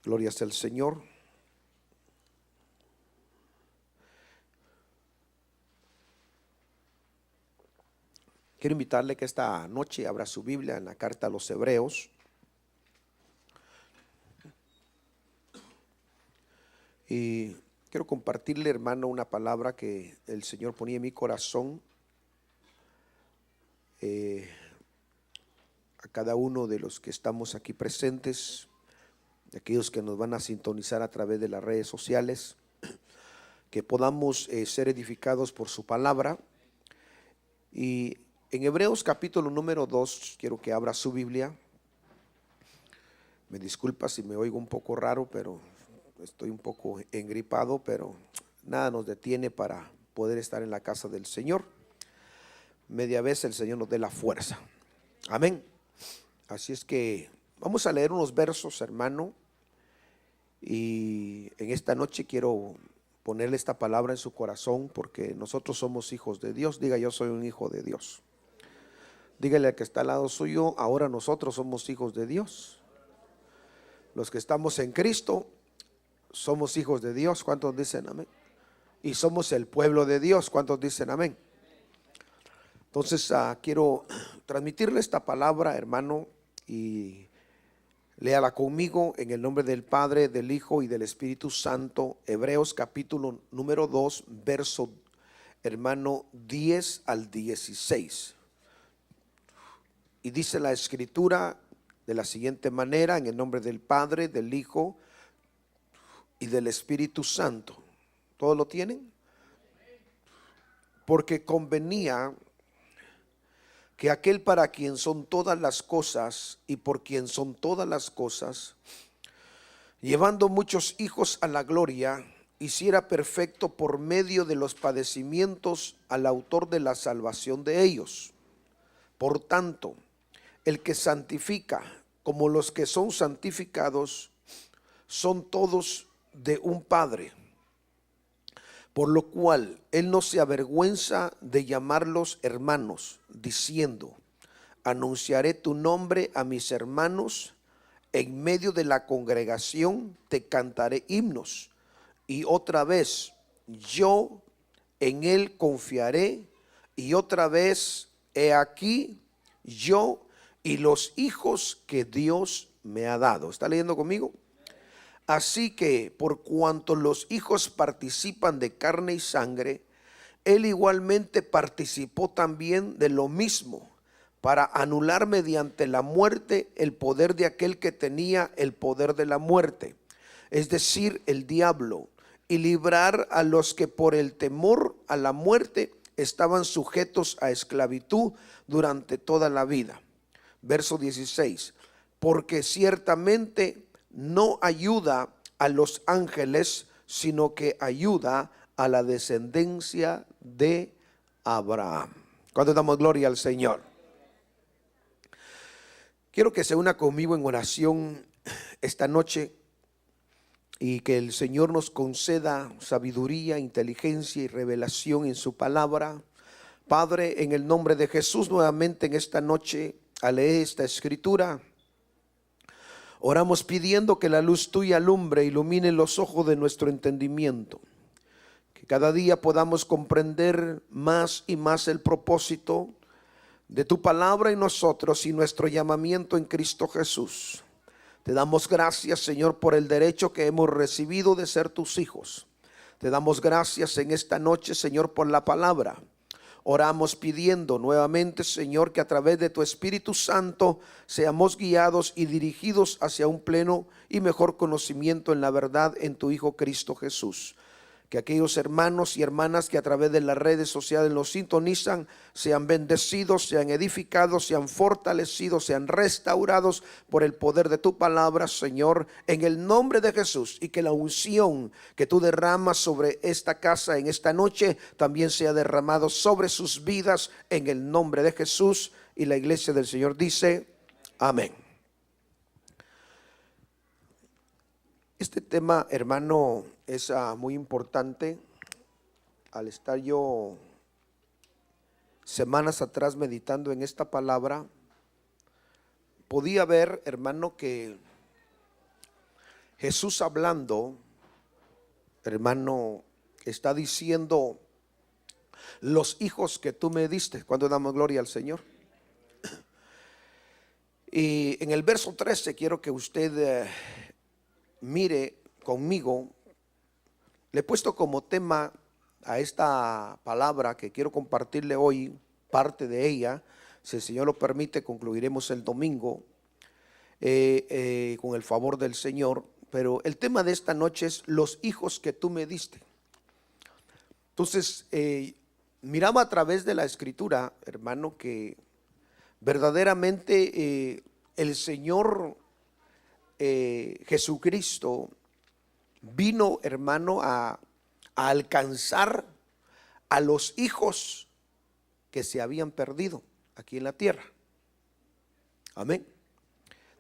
Gloria sea al Señor. Quiero invitarle que esta noche abra su Biblia en la carta a los Hebreos. Y quiero compartirle, hermano, una palabra que el Señor ponía en mi corazón a cada uno de los que estamos aquí presentes, de aquellos que nos van a sintonizar a través de las redes sociales, que podamos ser edificados por su palabra. Y en Hebreos capítulo número 2, quiero que abra su Biblia. Me disculpa si me oigo un poco raro, pero estoy un poco engripado, pero nada nos detiene para poder estar en la casa del Señor. Media vez el Señor nos dé la fuerza. Amén. Así es que vamos a leer unos versos, hermano, y en esta noche quiero ponerle esta palabra en su corazón, porque nosotros somos hijos de Dios. Diga: yo soy un hijo de Dios. Dígale al que está al lado suyo: ahora nosotros somos hijos de Dios. Los que estamos en Cristo somos hijos de Dios. ¿Cuántos dicen amén? Y somos el pueblo de Dios. ¿Cuántos dicen amén? Entonces quiero transmitirle esta palabra, hermano, y léala conmigo en el nombre del Padre, del Hijo y del Espíritu Santo. Hebreos capítulo número 2, verso, hermano, 10 al 16. Y dice la Escritura de la siguiente manera: en el nombre del Padre, del Hijo y del Espíritu Santo. ¿Todos lo tienen? Porque convenía que aquel para quien son todas las cosas y por quien son todas las cosas, llevando muchos hijos a la gloria, hiciera perfecto por medio de los padecimientos al autor de la salvación de ellos. Por tanto, el que santifica como los que son santificados son todos de un Padre, por lo cual él no se avergüenza de llamarlos hermanos, diciendo: anunciaré tu nombre a mis hermanos, en medio de la congregación te cantaré himnos. Y otra vez, yo en él confiaré. Y otra vez, he aquí yo y los hijos que Dios me ha dado. ¿Está leyendo conmigo? Así que por cuanto los hijos participan de carne y sangre, él igualmente participó también de lo mismo, para anular mediante la muerte el poder de aquel que tenía el poder de la muerte, es decir, el diablo, y librar a los que por el temor a la muerte estaban sujetos a esclavitud durante toda la vida. Verso 16: porque ciertamente no ayuda a los ángeles, sino que ayuda a la descendencia de Abraham. ¿Cuánto damos gloria al Señor? Quiero que se una conmigo en oración esta noche y que el Señor nos conceda sabiduría, inteligencia y revelación en su palabra. Padre, en el nombre de Jesús, nuevamente en esta noche, al leer esta escritura, oramos pidiendo que la luz tuya alumbre, ilumine los ojos de nuestro entendimiento, que cada día podamos comprender más y más el propósito de tu palabra en nosotros y nuestro llamamiento en Cristo Jesús. Te damos gracias, Señor, por el derecho que hemos recibido de ser tus hijos. Te damos gracias en esta noche, Señor, por la palabra. Oramos pidiendo nuevamente, Señor, que a través de tu Espíritu Santo seamos guiados y dirigidos hacia un pleno y mejor conocimiento en la verdad en tu Hijo Cristo Jesús. Que aquellos hermanos y hermanas que a través de las redes sociales nos sintonizan sean bendecidos, sean edificados, sean fortalecidos, sean restaurados por el poder de tu palabra, Señor, en el nombre de Jesús. Y que la unción que tú derramas sobre esta casa en esta noche también sea derramado sobre sus vidas en el nombre de Jesús. Y la iglesia del Señor dice: amén. Este tema, hermano, es muy importante. Al estar yo semanas atrás meditando en esta palabra, podía ver, hermano, que Jesús hablando, hermano, está diciendo: los hijos que tú me diste. ¿Cuándo damos gloria al Señor? Y en el verso 13 quiero que usted mire conmigo. Le he puesto como tema a esta palabra que quiero compartirle hoy, parte de ella. Si el Señor lo permite, concluiremos el domingo con el favor del Señor. Pero el tema de esta noche es los hijos que tú me diste. Entonces, miraba a través de la escritura, hermano, que verdaderamente el Señor Jesucristo vino, hermano, a alcanzar a los hijos que se habían perdido aquí en la tierra. Amén.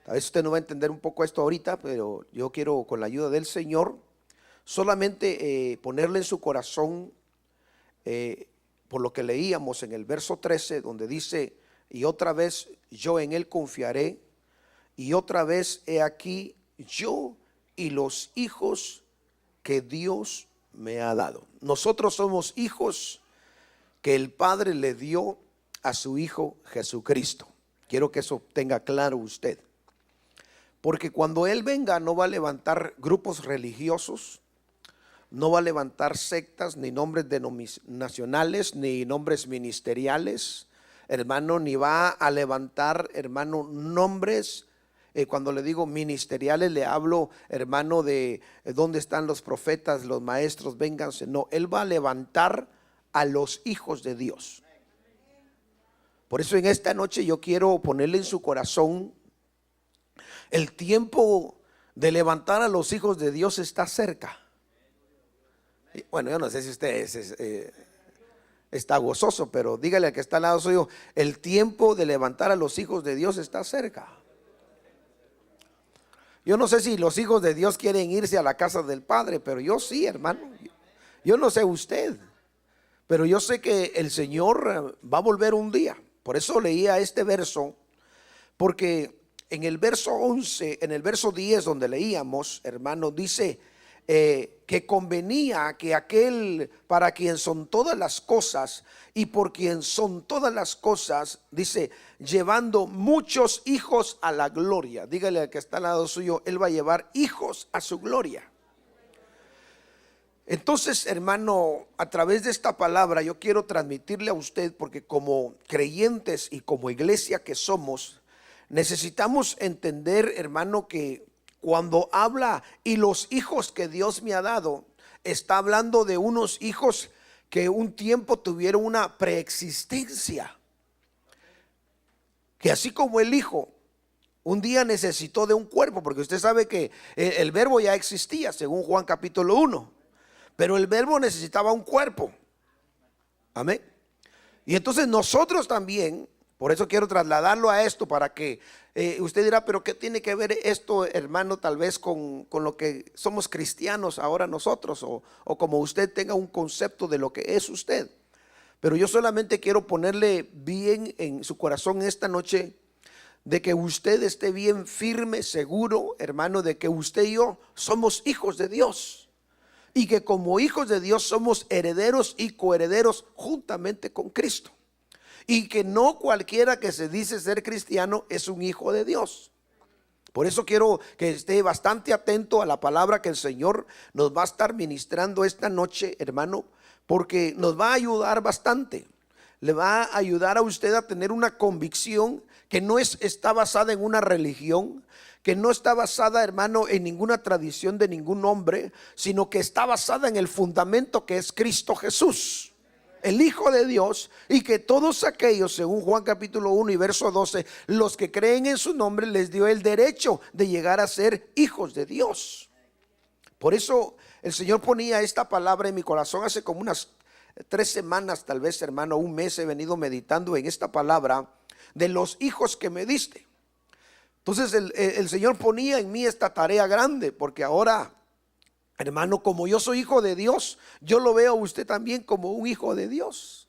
A veces usted no va a entender un poco esto ahorita, pero yo quiero, con la ayuda del Señor, solamente ponerle en su corazón por lo que leíamos en el verso 13, donde dice: y otra vez yo en él confiaré, y otra vez he aquí yo y los hijos que Dios me ha dado. Nosotros somos hijos que el Padre le dio a su Hijo Jesucristo. Quiero que eso tenga claro usted, porque cuando Él venga no va a levantar grupos religiosos, no va a levantar sectas, ni nombres denominacionales, ni nombres ministeriales, hermano, ni va a levantar, hermano, nombres. Cuando le digo ministeriales, le hablo, hermano, de dónde están los profetas, los maestros, vénganse. No, Él va a levantar a los hijos de Dios. Por eso en esta noche yo quiero ponerle en su corazón: el tiempo de levantar a los hijos de Dios está cerca. Bueno, yo no sé si usted está gozoso, pero dígale al que está al lado suyo: el tiempo de levantar a los hijos de Dios está cerca. Yo no sé si los hijos de Dios quieren irse a la casa del Padre, pero yo sí, hermano. Yo no sé usted, pero yo sé que el Señor va a volver un día. Por eso leía este verso, porque en el verso 11, en el verso 10 donde leíamos, hermano, dice que convenía que aquel para quien son todas las cosas y por quien son todas las cosas, dice, llevando muchos hijos a la gloria. Dígale al que está al lado suyo: Él va a llevar hijos a su gloria. Entonces, hermano, a través de esta palabra yo quiero transmitirle a usted, porque como creyentes y como iglesia que somos, necesitamos entender, hermano, que cuando habla y los hijos que Dios me ha dado, está hablando de unos hijos que un tiempo tuvieron una preexistencia, que así como el hijo un día necesitó de un cuerpo, porque usted sabe que el verbo ya existía según Juan capítulo 1, pero el verbo necesitaba un cuerpo. Amén. Y entonces nosotros también, por eso quiero trasladarlo a esto, para que usted dirá: pero ¿qué tiene que ver esto, hermano, tal vez con lo que somos cristianos ahora nosotros? O como usted tenga un concepto de lo que es usted. Pero yo solamente quiero ponerle bien en su corazón esta noche, de que usted esté bien firme, seguro, hermano, de que usted y yo somos hijos de Dios. Y que como hijos de Dios somos herederos y coherederos juntamente con Cristo. Y que no cualquiera que se dice ser cristiano es un hijo de Dios. Por eso quiero que esté bastante atento a la palabra que el Señor nos va a estar ministrando esta noche, hermano, porque nos va a ayudar bastante. Le va a ayudar a usted a tener una convicción que no está basada en una religión, que no está basada, hermano, en ninguna tradición de ningún hombre, sino que está basada en el fundamento que es Cristo Jesús, el Hijo de Dios, y que todos aquellos, según Juan capítulo 1 y verso 12, los que creen en su nombre les dio el derecho de llegar a ser hijos de Dios. Por eso el Señor ponía esta palabra en mi corazón hace como unas 3 semanas, tal vez, hermano, un mes he venido meditando en esta palabra de los hijos que me diste. Entonces el Señor ponía en mí esta tarea grande, porque ahora, hermano, como yo soy hijo de Dios, yo lo veo a usted también como un hijo de Dios.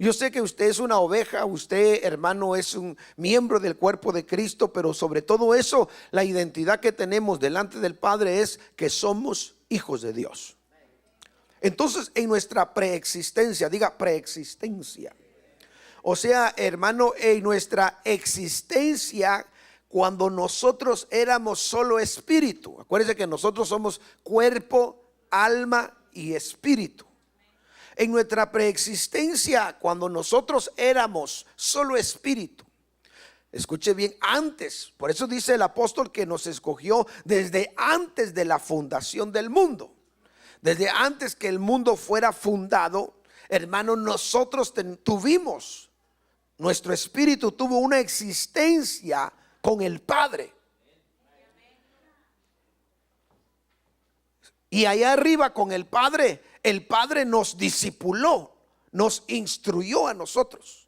Yo sé que usted es una oveja, usted, hermano, es un miembro del cuerpo de Cristo, pero sobre todo eso, la identidad que tenemos delante del Padre es que somos hijos de Dios. Entonces, en nuestra preexistencia, diga preexistencia. O sea, hermano, en nuestra existencia, cuando nosotros éramos solo espíritu. Acuérdense que nosotros somos cuerpo, alma y espíritu. En nuestra preexistencia, cuando nosotros éramos solo espíritu, escuche bien, antes, por eso dice el apóstol que nos escogió desde antes de la fundación del mundo. Desde antes que el mundo fuera fundado, hermano, nosotros tuvimos, nuestro espíritu tuvo una existencia con el Padre. Y allá arriba con el Padre nos discipuló, nos instruyó a nosotros.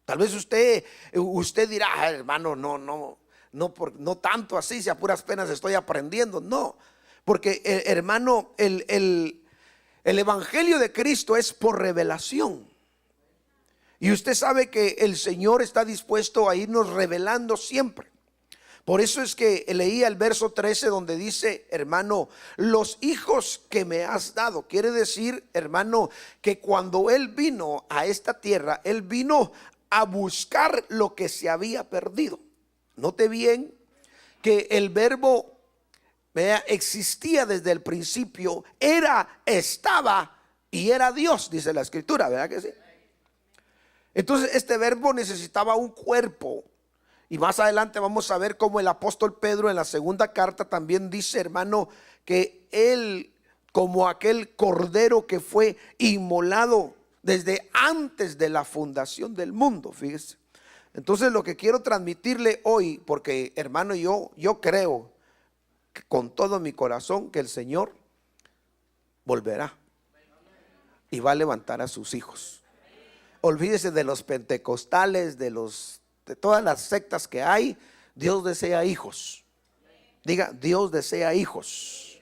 Tal vez usted dirá, hermano, no tanto así, si a puras penas estoy aprendiendo. No, porque hermano, el evangelio de Cristo es por revelación. Y usted sabe que el Señor está dispuesto a irnos revelando siempre. Por eso es que leía el verso 13 donde dice, hermano, los hijos que me has dado. Quiere decir, hermano, que cuando Él vino a esta tierra, Él vino a buscar lo que se había perdido. Note bien que el verbo existía desde el principio, estaba y era Dios, dice la escritura, ¿verdad que sí? Entonces este verbo necesitaba un cuerpo. Y más adelante vamos a ver cómo el apóstol Pedro en la segunda carta también dice, hermano, que él, como aquel cordero que fue inmolado desde antes de la fundación del mundo, fíjese. Entonces lo que quiero transmitirle hoy, porque hermano, yo creo con todo mi corazón que el Señor volverá y va a levantar a sus hijos. Olvídese de los pentecostales, de todas las sectas que hay. Dios desea hijos. Diga, Dios desea hijos.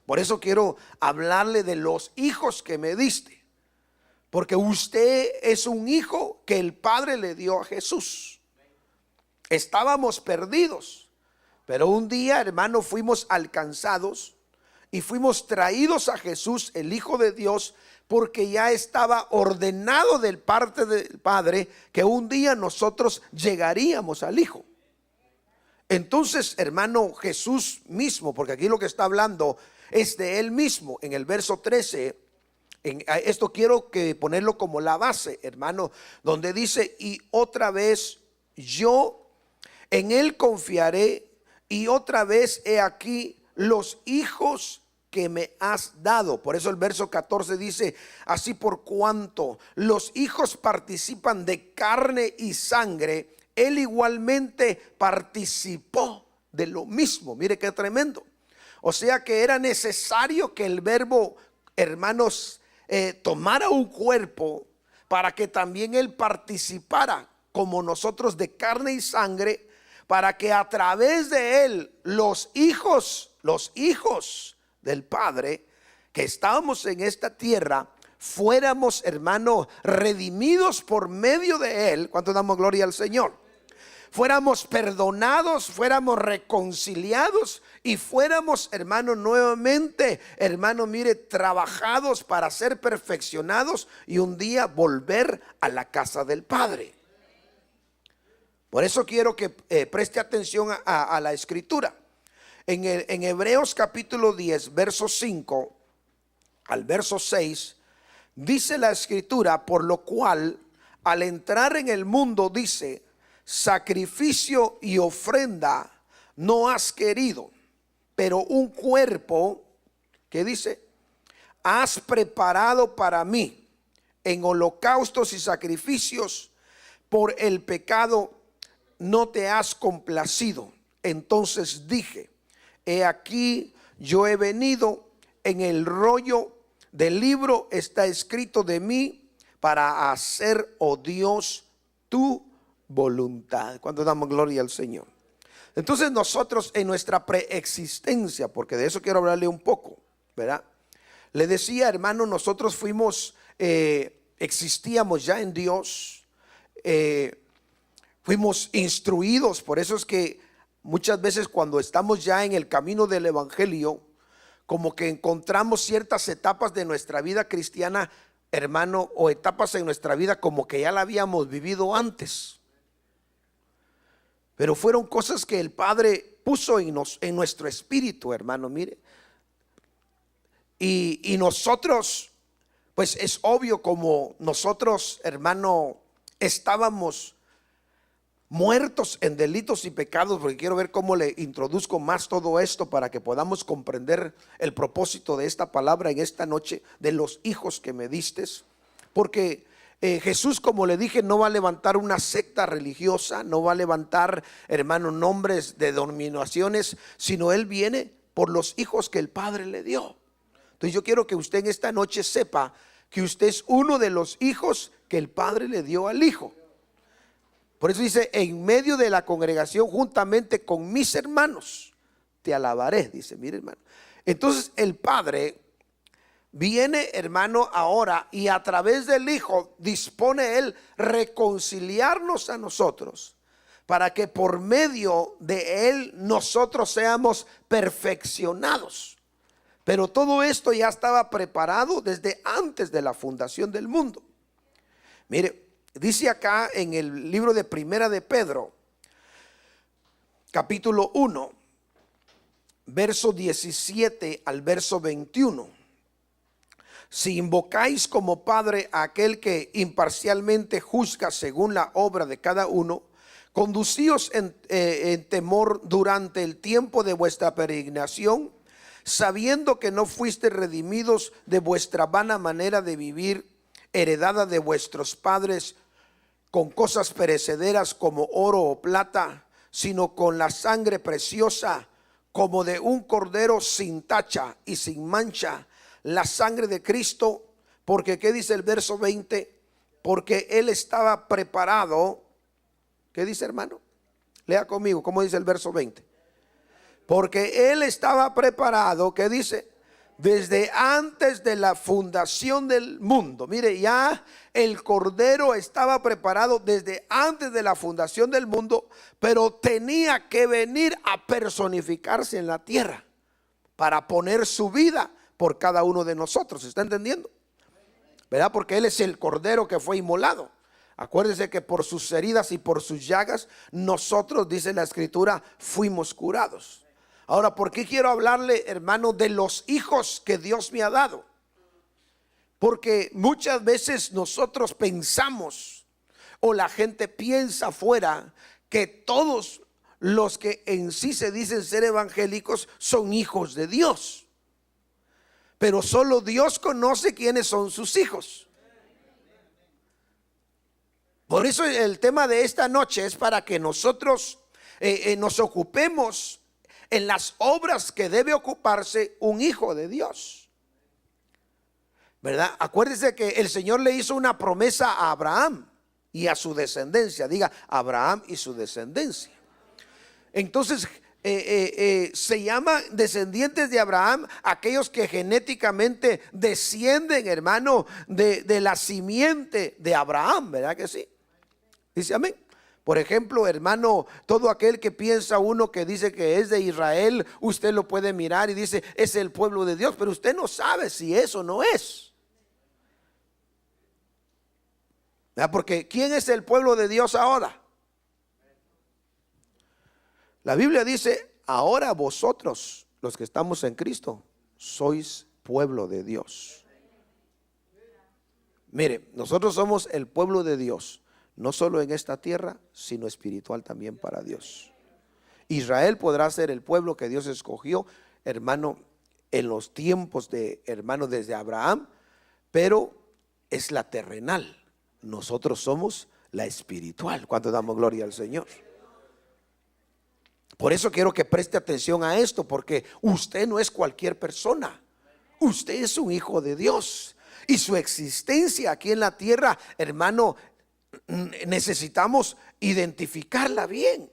Por eso quiero hablarle de los hijos que me diste, porque usted es un hijo que el Padre le dio a Jesús. Estábamos perdidos, pero un día, hermano, fuimos alcanzados y fuimos traídos a Jesús, el Hijo de Dios, porque ya estaba ordenado del parte del Padre que un día nosotros llegaríamos al Hijo. Entonces, hermano, Jesús mismo, porque aquí lo que está hablando es de Él mismo. En el verso 13, esto quiero que ponerlo como la base, hermano, donde dice, y otra vez yo en Él confiaré, y otra vez he aquí los hijos que me has dado. Por eso el verso 14 dice, así por cuanto los hijos participan de carne y sangre, Él igualmente participó de lo mismo. Mire qué tremendo. O sea que era necesario que el verbo, hermanos, tomara un cuerpo para que también Él participara como nosotros de carne y sangre, para que a través de Él los hijos del Padre que estábamos en esta tierra fuéramos, hermano, redimidos por medio de Él. ¿Cuánto damos gloria al Señor? Fuéramos perdonados, fuéramos reconciliados y fuéramos, hermano, nuevamente, hermano, mire, trabajados para ser perfeccionados y un día volver a la casa del Padre. Por eso quiero que preste atención a la escritura. En Hebreos capítulo 10, verso 5 al verso 6, dice la escritura, por lo cual al entrar en el mundo dice, sacrificio y ofrenda no has querido, pero un cuerpo, ¿qué dice? Has preparado para mí. En holocaustos y sacrificios por el pecado no te has complacido. Entonces dije, he aquí yo he venido, en el rollo del libro está escrito de mí para hacer, oh Dios, tu voluntad. Cuando damos gloria al Señor. Entonces nosotros en nuestra preexistencia, porque de eso quiero hablarle un poco, ¿verdad? Le decía, hermano, nosotros fuimos existíamos ya en Dios, fuimos instruidos. Por eso es que muchas veces cuando estamos ya en el camino del evangelio, como que encontramos ciertas etapas de nuestra vida cristiana, hermano, o etapas en nuestra vida como que ya la habíamos vivido antes. Pero fueron cosas que el Padre puso en nuestro espíritu, hermano, mire. Y nosotros, pues es obvio, como nosotros, hermano, estábamos muertos en delitos y pecados, porque quiero ver cómo le introduzco más todo esto para que podamos comprender el propósito de esta palabra en esta noche, de los hijos que me distes. Porque Jesús, como le dije, no va a levantar una secta religiosa, no va a levantar, hermano, nombres de denominaciones, sino Él viene por los hijos que el Padre le dio. Entonces yo quiero que usted en esta noche sepa que usted es uno de los hijos que el Padre le dio al Hijo. Por eso dice, en medio de la congregación, juntamente con mis hermanos, te alabaré, dice, mire hermano. Entonces el Padre viene, hermano, ahora, y a través del Hijo dispone Él reconciliarnos a nosotros, para que por medio de Él nosotros seamos perfeccionados. Pero todo esto ya estaba preparado desde antes de la fundación del mundo. Mire, dice acá en el libro de Primera de Pedro, capítulo 1, verso 17 al verso 21. Si invocáis como Padre a aquel que imparcialmente juzga según la obra de cada uno, conducíos en temor durante el tiempo de vuestra peregrinación, sabiendo que no fuiste redimidos de vuestra vana manera de vivir, heredada de vuestros padres, con cosas perecederas como oro o plata, sino con la sangre preciosa como de un cordero sin tacha y sin mancha, la sangre de Cristo. Porque ¿qué dice el verso 20? Porque Él estaba preparado. ¿Qué dice, hermano? Lea conmigo, ¿cómo dice el verso 20? Porque Él estaba preparado, ¿qué dice? Desde antes de la fundación del mundo. Mire, ya el Cordero estaba preparado desde antes de la fundación del mundo, pero tenía que venir a personificarse en la tierra para poner su vida por cada uno de nosotros. ¿Está entendiendo? ¿Verdad? Porque Él es el Cordero que fue inmolado. Acuérdese que por sus heridas y por sus llagas nosotros, dice la Escritura, fuimos curados. Ahora, ¿por qué quiero hablarle, hermano, de los hijos que Dios me ha dado? Porque muchas veces nosotros pensamos, o la gente piensa afuera, que todos los que en sí se dicen ser evangélicos son hijos de Dios. Pero solo Dios conoce quiénes son sus hijos. Por eso el tema de esta noche es para que nosotros nos ocupemos en las obras que debe ocuparse un hijo de Dios, ¿verdad? Acuérdese que el Señor le hizo una promesa a Abraham y a su descendencia. Diga, Abraham y su descendencia. Entonces se llama descendientes de Abraham aquellos que genéticamente descienden, hermano, de la simiente de Abraham, ¿verdad que sí? Dice amén. Por ejemplo, hermano, todo aquel que piensa uno que dice que es de Israel, usted lo puede mirar y dice, es el pueblo de Dios, pero usted no sabe si eso no es. ¿Verdad? Porque ¿quién es el pueblo de Dios ahora? La Biblia dice, ahora vosotros, los que estamos en Cristo, sois pueblo de Dios. Mire, nosotros somos el pueblo de Dios. No solo en esta tierra, sino espiritual también para Dios. Israel podrá ser el pueblo que Dios escogió, hermano, en los tiempos de, hermano, desde Abraham, pero es la terrenal. Nosotros somos la espiritual. ¿Cuánto damos gloria al Señor? Por eso quiero que preste atención a esto, porque usted no es cualquier persona. Usted es un hijo de Dios. Y su existencia aquí en la tierra, hermano, necesitamos identificarla bien,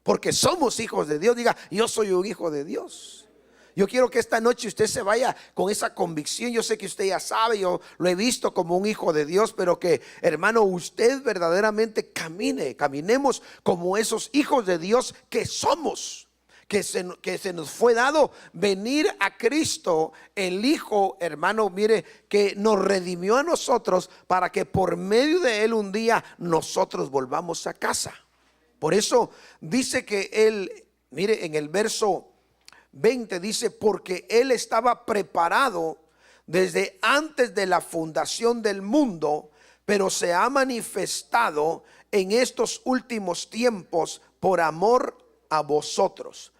porque somos hijos de Dios. Diga, yo soy un hijo de Dios. Yo quiero que esta noche usted se vaya con esa convicción. Yo sé que usted ya sabe, yo lo he visto como un hijo de Dios, pero que, hermano, usted verdaderamente caminemos como esos hijos de Dios que somos. Que se nos fue dado venir a Cristo, el Hijo, hermano, mire, que nos redimió a nosotros para que por medio de Él un día nosotros volvamos a casa. Por eso dice que Él, mire, en el verso 20 dice, porque Él estaba preparado desde antes de la fundación del mundo, pero se ha manifestado en estos últimos tiempos por amor a vosotros,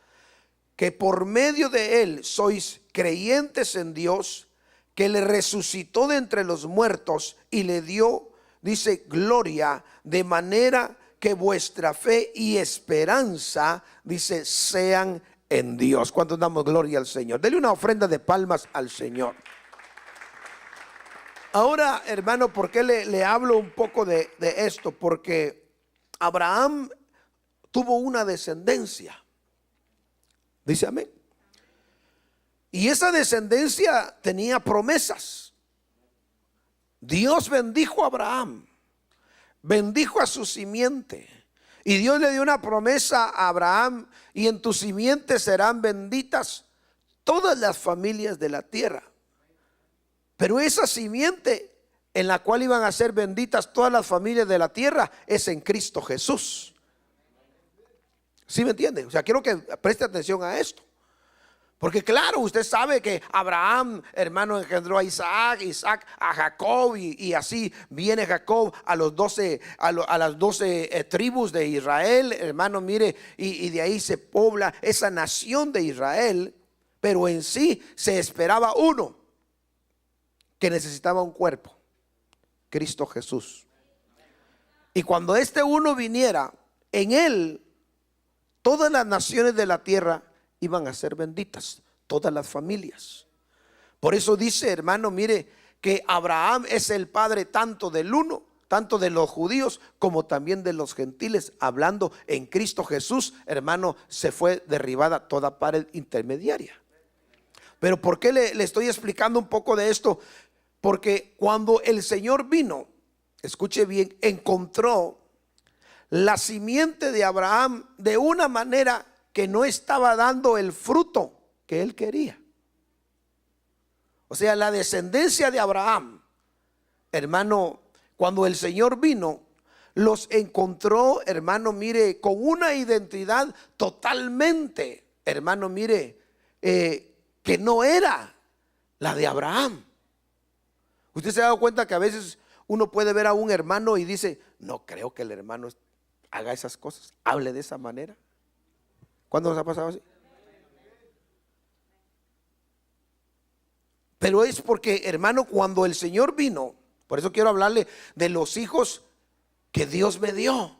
que por medio de Él sois creyentes en Dios, que le resucitó de entre los muertos y le dio, dice, gloria, de manera que vuestra fe y esperanza, dice, sean en Dios. ¿Cuántos damos gloria al Señor? Dele una ofrenda de palmas al Señor. Ahora, hermano, ¿por qué le hablo un poco de esto? Porque Abraham tuvo una descendencia. Dice amén. Y esa descendencia tenía promesas. Dios bendijo a Abraham, bendijo a su simiente. Y Dios le dio una promesa a Abraham: y en tu simiente serán benditas todas las familias de la tierra. Pero esa simiente en la cual iban a ser benditas todas las familias de la tierra es en Cristo Jesús. ¿Sí me entiende? O sea, quiero que preste atención a esto. Porque claro, usted sabe que Abraham, hermano, engendró a Isaac, Isaac a Jacob, y así viene Jacob a los 12, a las 12 tribus de Israel, hermano, mire, y de ahí se pobla esa nación de Israel. Pero en sí se esperaba uno que necesitaba un cuerpo: Cristo Jesús. Y cuando este uno viniera, en él todas las naciones de la tierra iban a ser benditas, todas las familias. Por eso dice, hermano, mire, que Abraham es el padre tanto del uno, tanto de los judíos como también de los gentiles. Hablando en Cristo Jesús, hermano, se fue derribada toda pared intermediaria. Pero ¿por qué le estoy explicando un poco de esto? Porque cuando el Señor vino, escuche bien, encontró la simiente de Abraham de una manera que no estaba dando el fruto que él quería. O sea, la descendencia de Abraham, hermano, cuando el Señor vino, los encontró, hermano, mire, con una identidad totalmente, hermano, mire, que no era la de Abraham. Usted se ha dado cuenta que a veces uno puede ver a un hermano y dice: no creo que el hermano haga esas cosas, hable de esa manera. ¿Cuándo nos ha pasado así? Pero es porque, hermano, cuando el Señor vino, por eso quiero hablarle de los hijos que Dios me dio.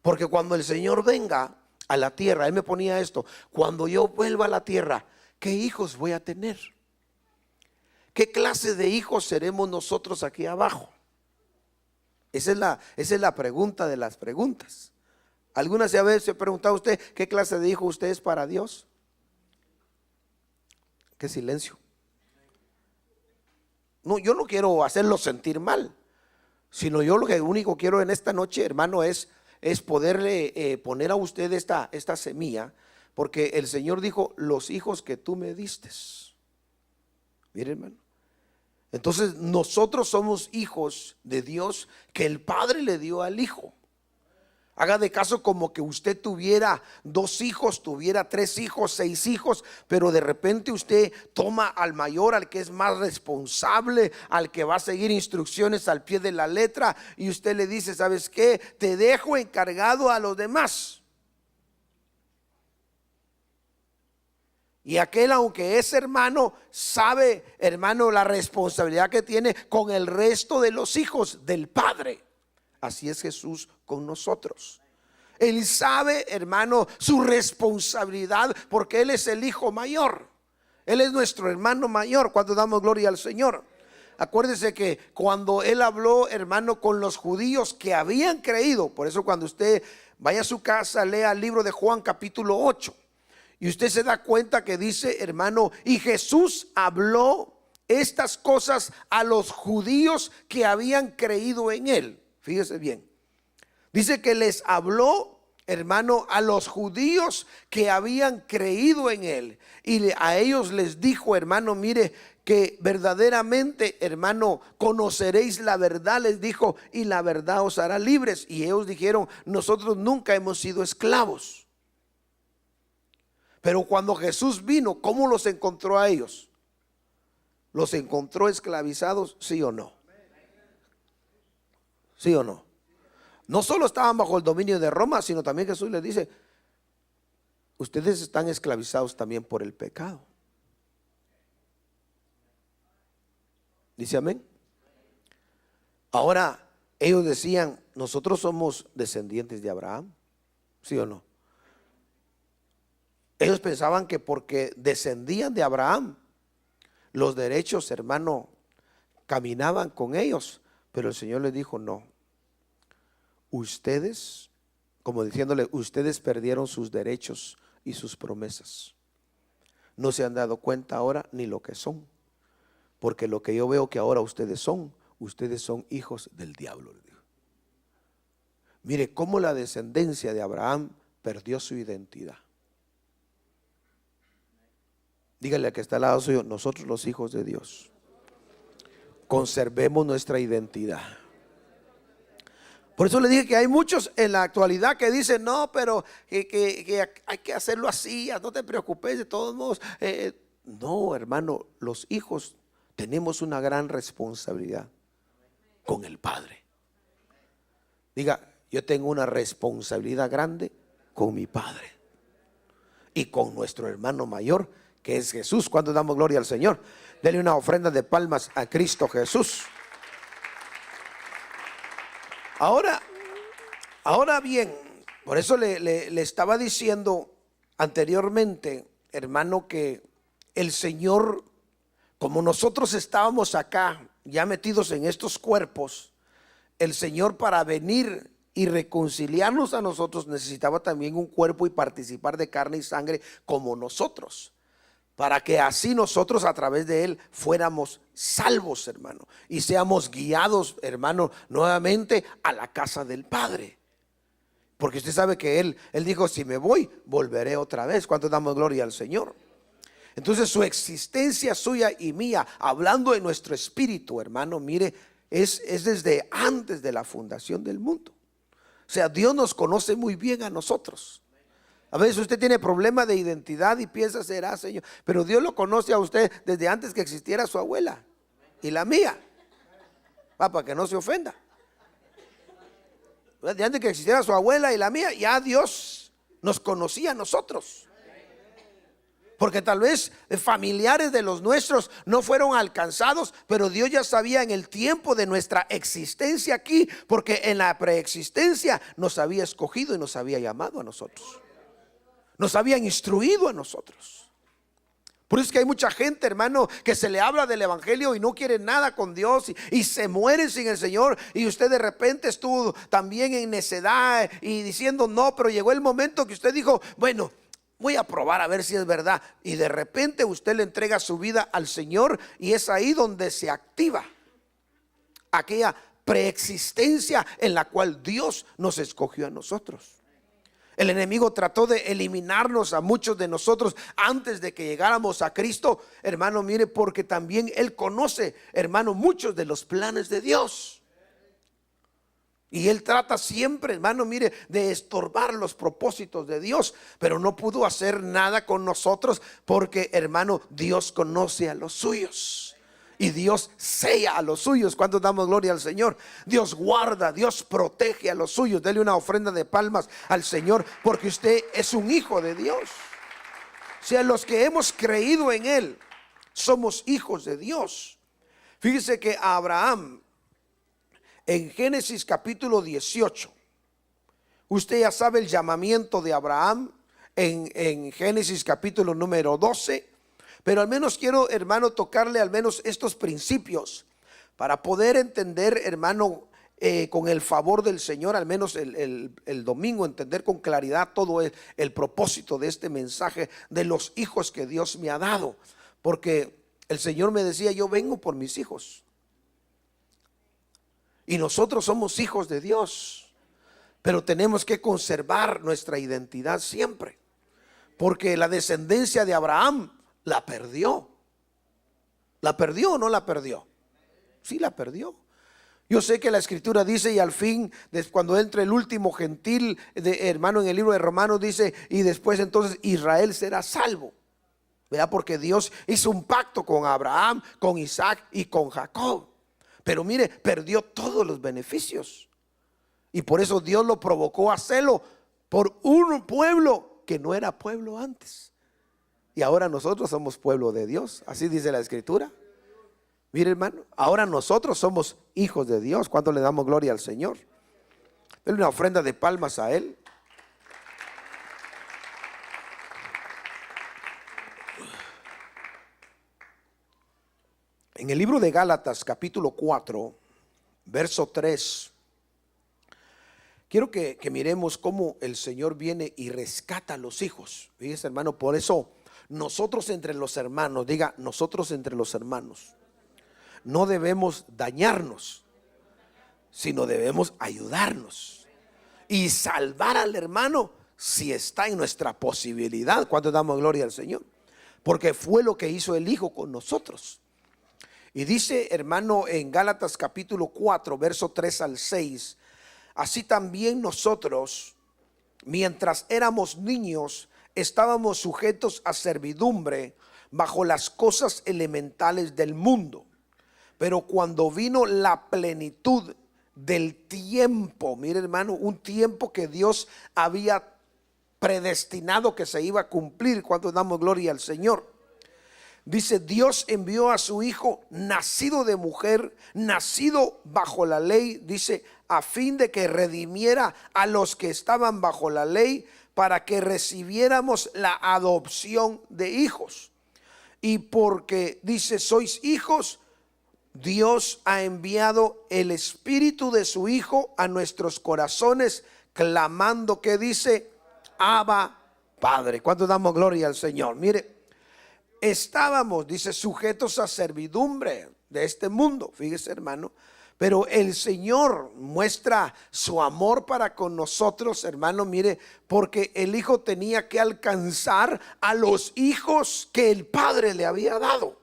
Porque cuando el Señor venga a la tierra, Él me ponía esto: cuando yo vuelva a la tierra, ¿qué hijos voy a tener? ¿Qué clase de hijos seremos nosotros aquí abajo? Esa es la pregunta de las preguntas. ¿Alguna vez se ha preguntado usted qué clase de hijo usted es para Dios? Qué silencio. No, yo no quiero hacerlo sentir mal, sino yo lo único que quiero en esta noche, hermano, es poderle poner a usted esta semilla, porque el Señor dijo: los hijos que tú me diste. Mire, hermano, entonces nosotros somos hijos de Dios que el Padre le dio al Hijo. Haga de caso como que usted tuviera 2 hijos, tuviera 3 hijos, 6 hijos, pero de repente usted toma al mayor, al que es más responsable, al que va a seguir instrucciones al pie de la letra, y usted le dice: ¿sabes qué? Te dejo encargado a los demás. Y aquel, aunque es hermano, sabe, hermano, la responsabilidad que tiene con el resto de los hijos del Padre. Así es Jesús con nosotros. Él sabe, hermano, su responsabilidad, porque Él es el hijo mayor. Él es nuestro hermano mayor. Cuando damos gloria al Señor. Acuérdese que cuando Él habló, hermano, con los judíos que habían creído, por eso cuando usted vaya a su casa, lea el libro de Juan capítulo 8. Y usted se da cuenta que dice, hermano, y Jesús habló estas cosas a los judíos que habían creído en él. Fíjese bien. Dice que les habló, hermano, a los judíos que habían creído en él. Y a ellos les dijo, hermano, mire, que verdaderamente, hermano, conoceréis la verdad, les dijo, y la verdad os hará libres. Y ellos dijeron, nosotros nunca hemos sido esclavos. Pero cuando Jesús vino, ¿cómo los encontró a ellos? ¿Los encontró esclavizados? ¿Sí o no? ¿Sí o no? No solo estaban bajo el dominio de Roma, sino también Jesús les dice, ustedes están esclavizados también por el pecado. Dice amén. Ahora ellos decían, nosotros somos descendientes de Abraham. ¿Sí o no? Ellos pensaban que porque descendían de Abraham, los derechos, hermano, caminaban con ellos. Pero el Señor les dijo, no. Ustedes, como diciéndole, ustedes perdieron sus derechos y sus promesas. No se han dado cuenta ahora ni lo que son. Porque lo que yo veo que ahora ustedes son hijos del diablo. Mire cómo la descendencia de Abraham perdió su identidad. Dígale al que está al lado suyo, nosotros los hijos de Dios conservemos nuestra identidad. Por eso le dije que hay muchos en la actualidad que dicen, no, pero que hay que hacerlo así, no te preocupes, de todos modos. No, hermano, los hijos tenemos una gran responsabilidad con el Padre. Diga, yo tengo una responsabilidad grande con mi Padre y con nuestro hermano mayor, que es Jesús. Cuando damos gloria al Señor, dele una ofrenda de palmas a Cristo Jesús. Ahora bien, por eso le estaba diciendo anteriormente, hermano, que el Señor, como nosotros estábamos acá ya metidos en estos cuerpos, el Señor, para venir y reconciliarnos a nosotros, necesitaba también un cuerpo y participar de carne y sangre como nosotros, para que así nosotros a través de él fuéramos salvos, hermano, y seamos guiados, hermano, nuevamente a la casa del Padre. Porque usted sabe que él dijo, si me voy, volveré otra vez. ¿Cuánto damos gloria al Señor? Entonces su existencia suya y mía, hablando de nuestro espíritu, hermano, mire, es desde antes de la fundación del mundo. O sea, Dios nos conoce muy bien a nosotros. A veces usted tiene problema de identidad y piensa, será, Señor, pero Dios lo conoce a usted desde antes que existiera su abuela y la mía. Para que no se ofenda. Desde antes que existiera su abuela y la mía, ya Dios nos conocía a nosotros. Porque tal vez familiares de los nuestros no fueron alcanzados, pero Dios ya sabía en el tiempo de nuestra existencia aquí, porque en la preexistencia nos había escogido y nos había llamado a nosotros. Nos habían instruido a nosotros. Por eso es que hay mucha gente, hermano, que se le habla del evangelio y no quiere nada con Dios y se muere sin el Señor. Y usted de repente estuvo también en necedad y diciendo no, pero llegó el momento que usted dijo, bueno, voy a probar a ver si es verdad. Y de repente usted le entrega su vida al Señor y es ahí donde se activa aquella preexistencia en la cual Dios nos escogió a nosotros. El enemigo trató de eliminarnos a muchos de nosotros antes de que llegáramos a Cristo, hermano, mire, porque también él conoce, hermano, muchos de los planes de Dios. Y él trata siempre, hermano, mire, de estorbar los propósitos de Dios, pero no pudo hacer nada con nosotros porque, hermano, Dios conoce a los suyos. Y Dios sella a los suyos. ¿Cuántos damos gloria al Señor? Dios guarda, Dios protege a los suyos. Dele una ofrenda de palmas al Señor, porque usted es un hijo de Dios. O sea, los que hemos creído en él somos hijos de Dios. Fíjese que Abraham, en Génesis capítulo 18, usted ya sabe el llamamiento de Abraham en Génesis capítulo número 12. Pero al menos quiero, hermano, tocarle al menos estos principios para poder entender, hermano, con el favor del Señor, al menos el domingo, entender con claridad todo el propósito de este mensaje de los hijos que Dios me ha dado. Porque el Señor me decía, yo vengo por mis hijos. Y nosotros somos hijos de Dios, pero tenemos que conservar nuestra identidad siempre. Porque la descendencia de Abraham la perdió. ¿La perdió o no la perdió? Sí, la perdió. Yo sé que la escritura dice, y al fin, cuando entre el último gentil, hermano, en el libro de Romanos dice, y después entonces Israel será salvo. ¿Verdad? Porque Dios hizo un pacto con Abraham, con Isaac y con Jacob. Pero mire, perdió todos los beneficios. Y por eso Dios lo provocó a hacerlo por un pueblo que no era pueblo antes. Y ahora nosotros somos pueblo de Dios. Así dice la escritura. Mire, hermano, ahora nosotros somos hijos de Dios. ¿Cuánto le damos gloria al Señor? Denle una ofrenda de palmas a Él. En el libro de Gálatas, capítulo 4, verso 3, quiero que miremos cómo el Señor viene y rescata a los hijos. Fíjese, hermano, por eso nosotros entre los hermanos, diga, nosotros entre los hermanos, no debemos dañarnos, sino debemos ayudarnos y salvar al hermano si está en nuestra posibilidad. ¿Cuánto damos gloria al Señor? Porque fue lo que hizo el Hijo con nosotros. Y dice, hermano, en Gálatas capítulo 4, verso 3 al 6, así también nosotros, mientras éramos niños, estábamos sujetos a servidumbre bajo las cosas elementales del mundo. Pero cuando vino la plenitud del tiempo, mire, hermano, un tiempo que Dios había predestinado que se iba a cumplir. ¿Cuánto damos gloria al Señor? Dice, Dios envió a su Hijo, nacido de mujer, nacido bajo la ley, dice, a fin de que redimiera a los que estaban bajo la ley, para que recibiéramos la adopción de hijos. Y porque, dice, sois hijos, Dios ha enviado el Espíritu de su Hijo a nuestros corazones, clamando, que dice, Abba, Padre. ¿Cuánto damos gloria al Señor? Mire, estábamos, dice, sujetos a servidumbre de este mundo, fíjese, hermano, pero el Señor muestra su amor para con nosotros, hermano, mire, porque el Hijo tenía que alcanzar a los hijos que el Padre le había dado.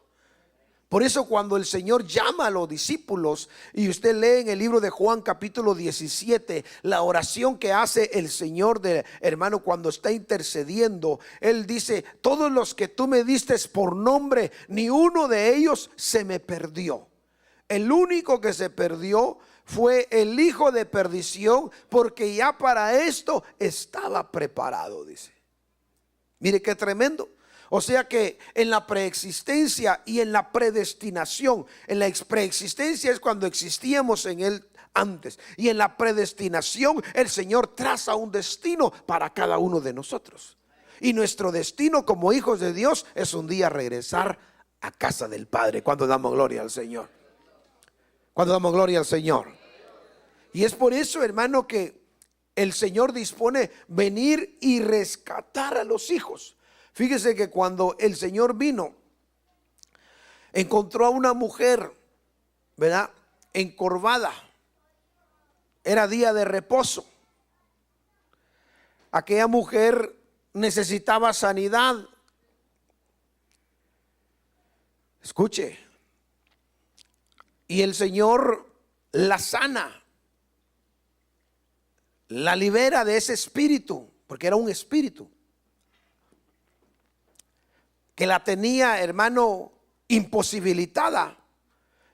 Por eso cuando el Señor llama a los discípulos, y usted lee en el libro de Juan capítulo 17, la oración que hace el Señor, de hermano, cuando está intercediendo, Él dice, todos los que tú me diste por nombre, ni uno de ellos se me perdió. El único que se perdió fue el hijo de perdición, porque ya para esto estaba preparado, dice. Mire qué tremendo. O sea que en la preexistencia y en la predestinación, en la preexistencia es cuando existíamos en Él antes, y en la predestinación el Señor traza un destino para cada uno de nosotros. Y nuestro destino como hijos de Dios es un día regresar a casa del Padre. Cuando damos gloria al Señor. Cuando damos gloria al Señor. Y es por eso, hermano, que el Señor dispone venir y rescatar a los hijos. Fíjese que cuando el Señor vino, encontró a una mujer, ¿verdad?, encorvada. Era día de reposo. Aquella mujer necesitaba sanidad. Escuche. Y el Señor la sana, la libera de ese espíritu, porque era un espíritu que la tenía, hermano, imposibilitada.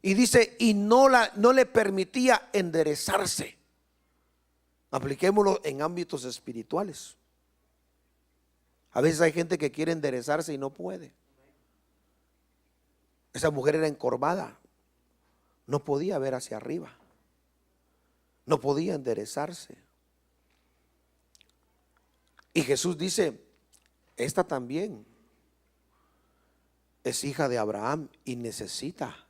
Y dice, y no le permitía enderezarse. Apliquémoslo en ámbitos espirituales. A veces hay gente que quiere enderezarse y no puede. Esa mujer era encorvada. No podía ver hacia arriba. No podía enderezarse. Y Jesús dice, esta también es hija de Abraham y necesita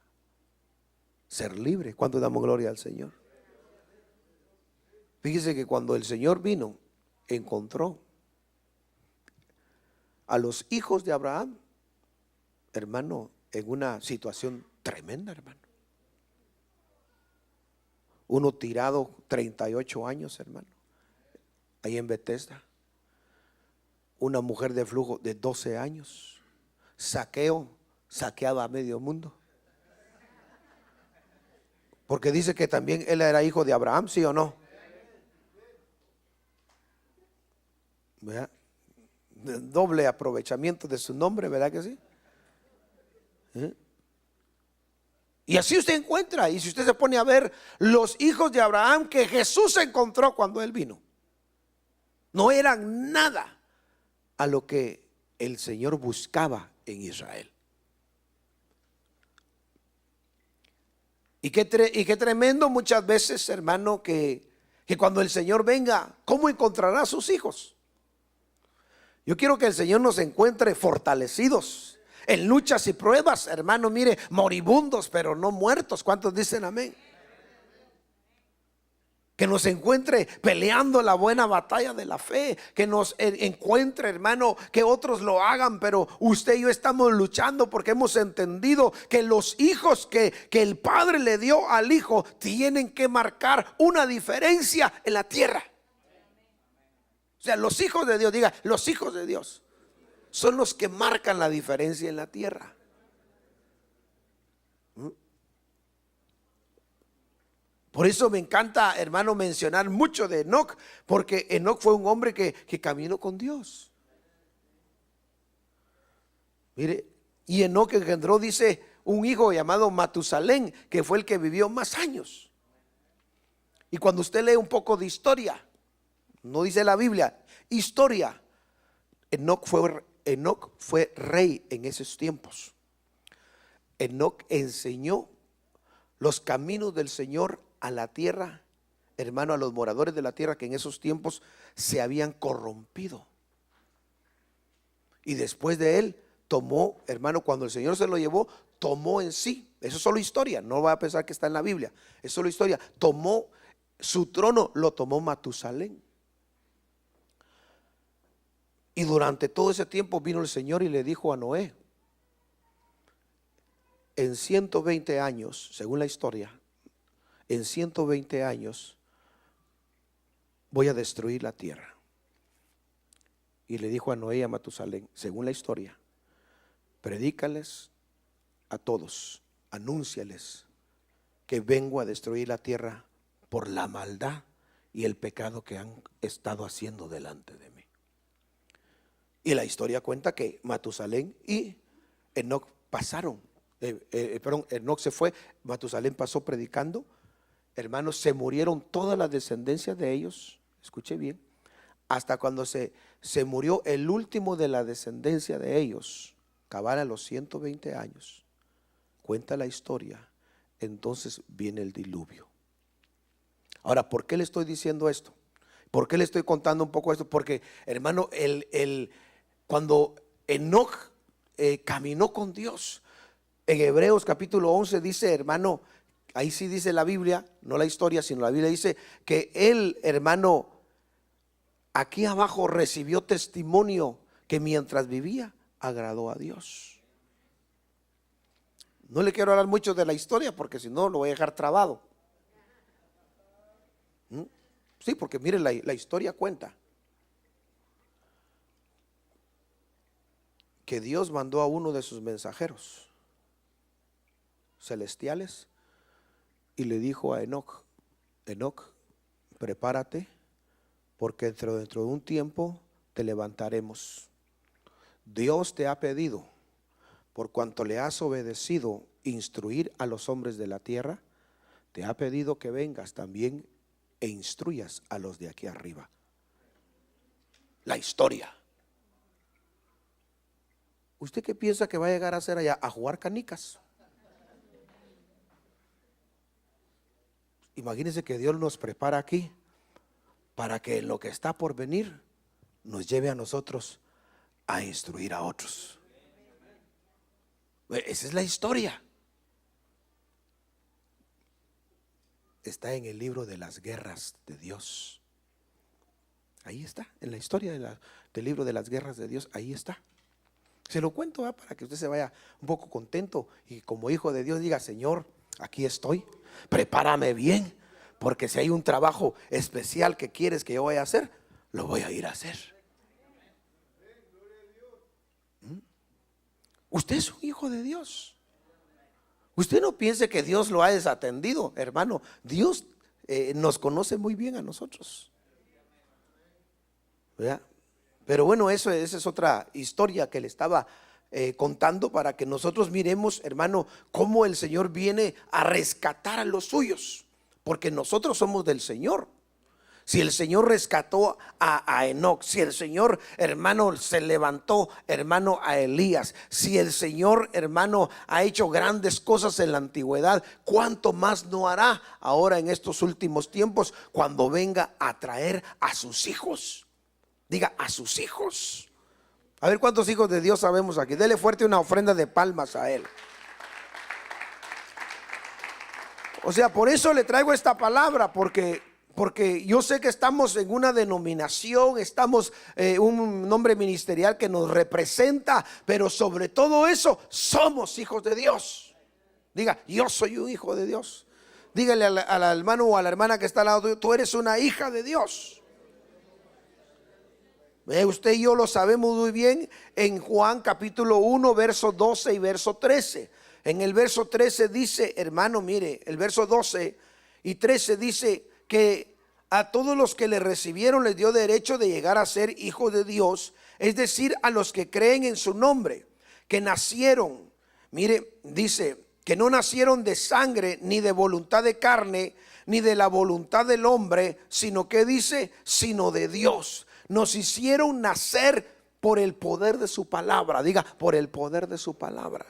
ser libre. ¿Cuánto damos gloria al Señor? Fíjese que cuando el Señor vino, encontró a los hijos de Abraham, hermano, en una situación tremenda, hermano. Uno tirado 38 años, hermano, ahí en Bethesda. Una mujer de flujo de 12 años. Saqueaba a medio mundo. Porque dice que también él era hijo de Abraham, ¿sí o no? ¿Verdad? Doble aprovechamiento de su nombre, ¿verdad que sí? Y así usted encuentra, y si usted se pone a ver los hijos de Abraham que Jesús encontró cuando él vino, no eran nada a lo que el Señor buscaba en Israel. Y qué tremendo muchas veces, hermano, que cuando el Señor venga, ¿cómo encontrará a sus hijos? Yo quiero que el Señor nos encuentre fortalecidos en luchas y pruebas, hermano, mire, moribundos pero no muertos. ¿Cuántos dicen amén? Que nos encuentre peleando la buena batalla de la fe. Que nos encuentre, hermano, que otros lo hagan, pero usted y yo estamos luchando porque hemos entendido que los hijos que el Padre le dio al Hijo tienen que marcar una diferencia en la tierra. O sea, los hijos de Dios, diga, los hijos de Dios son los que marcan la diferencia en la tierra. Por eso me encanta, hermano, mencionar mucho de Enoc, porque Enoc fue un hombre que caminó con Dios. Mire, y Enoc engendró, dice, un hijo llamado Matusalén, que fue el que vivió más años. Y cuando usted lee un poco de historia, no dice la Biblia, historia, Enoc fue rey en esos tiempos. Enoc enseñó los caminos del Señor a la tierra, hermano, a los moradores de la tierra que en esos tiempos se habían corrompido. Y después de él tomó, hermano, cuando el Señor se lo llevó, tomó en sí, eso es solo historia, no va a pensar que está en la Biblia, es solo historia, tomó su trono, lo tomó Matusalén. Y durante todo ese tiempo vino el Señor y le dijo a Noé: en 120 años, según la historia, en 120 años voy a destruir la tierra. Y le dijo a Noé y a Matusalén, según la historia, predícales a todos, anúnciales que vengo a destruir la tierra por la maldad y el pecado que han estado haciendo delante de mí. Y la historia cuenta que Matusalén y Enoc pasaron. Enoc se fue, Matusalén pasó predicando. Hermanos, se murieron todas las descendencias de ellos. Escuche bien. Hasta cuando se murió el último de la descendencia de ellos, cabal a los 120 años. Cuenta la historia. Entonces viene el diluvio. Ahora, ¿por qué le estoy diciendo esto? ¿Por qué le estoy contando un poco esto? Porque, hermano, cuando Enoc caminó con Dios, en Hebreos capítulo 11 dice, hermano, ahí sí dice la Biblia, no la historia, sino la Biblia dice que él, hermano, aquí abajo recibió testimonio que mientras vivía agradó a Dios. No le quiero hablar mucho de la historia porque si no lo voy a dejar trabado. Sí, porque mire, la historia cuenta que Dios mandó a uno de sus mensajeros celestiales y le dijo a Enoc: Enoc, prepárate porque dentro de un tiempo te levantaremos. Dios te ha pedido, por cuanto le has obedecido, instruir a los hombres de la tierra, te ha pedido que vengas también e instruyas a los de aquí arriba. La historia. ¿Usted qué piensa que va a llegar a hacer allá? ¿A jugar canicas? Imagínense que Dios nos prepara aquí para que en lo que está por venir nos lleve a nosotros a instruir a otros. Esa es la historia. está en el libro de las guerras de Dios. Ahí está, en la historia del libro de las guerras de Dios, ahí está. Se lo cuento para que usted se vaya un poco contento y como hijo de Dios diga: Señor, aquí estoy, prepárame bien, porque si hay un trabajo especial que quieres que yo vaya a hacer, lo voy a ir a hacer. Usted es un hijo de Dios. Usted no piense que Dios lo ha desatendido, hermano. Dios nos conoce muy bien a nosotros, ¿verdad? Pero bueno, esa es otra historia que le estaba contando para que nosotros miremos, hermano, cómo el Señor viene a rescatar a los suyos, porque nosotros somos del Señor. Si el Señor rescató a Enoc, si el Señor, hermano, se levantó, hermano, a Elías, si el Señor, hermano, ha hecho grandes cosas en la antigüedad, ¿cuánto más no hará ahora en estos últimos tiempos cuando venga a traer a sus hijos? Diga: a sus hijos. A ver cuántos hijos de Dios sabemos aquí. Dele fuerte una ofrenda de palmas a Él. O sea, por eso le traigo esta palabra, porque yo sé que estamos en una denominación, estamos un nombre ministerial que nos representa, pero sobre todo eso somos hijos de Dios. Diga: yo soy un hijo de Dios. Dígale al hermano o a la hermana que está al lado tuyo: tú eres una hija de Dios. Usted y yo lo sabemos muy bien en Juan capítulo 1 verso 12 y verso 13. En el verso 13 dice, hermano, mire, el verso 12 y 13 dice que a todos los que le recibieron les dio derecho de llegar a ser hijos de Dios, es decir, a los que creen en su nombre, que nacieron, mire, dice, que no nacieron de sangre, ni de voluntad de carne, ni de la voluntad del hombre, sino que dice, sino de Dios. Nos hicieron nacer por el poder de su palabra. Diga: por el poder de su palabra.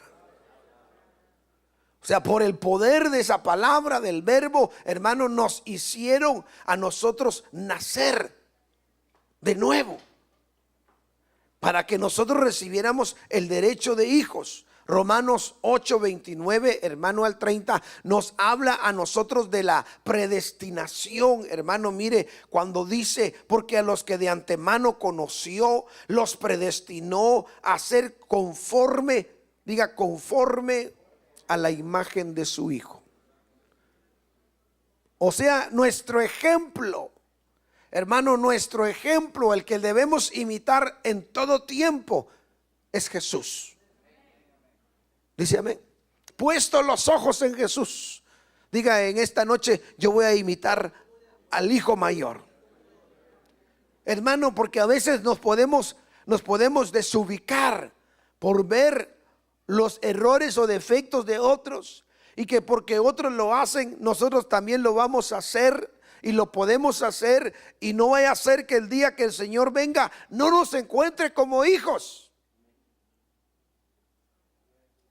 O sea, por el poder de esa palabra, del verbo, hermano, nos hicieron a nosotros nacer de nuevo, para que nosotros recibiéramos el derecho de hijos. Romanos 8:29, hermano, al 30, nos habla a nosotros de la predestinación, hermano. Mire, cuando dice: porque a los que de antemano conoció, los predestinó a ser conforme, diga, conforme a la imagen de su Hijo. O sea, nuestro ejemplo, hermano, nuestro ejemplo, el que debemos imitar en todo tiempo, es Jesús. Dice amén. Puesto los ojos en Jesús, diga: en esta noche yo voy a imitar al Hijo mayor. Hermano, porque a veces nos podemos desubicar por ver los errores o defectos de otros, y que porque otros lo hacen, nosotros también lo vamos a hacer, y lo podemos hacer, y no vaya a ser que el día que el Señor venga no nos encuentre como hijos.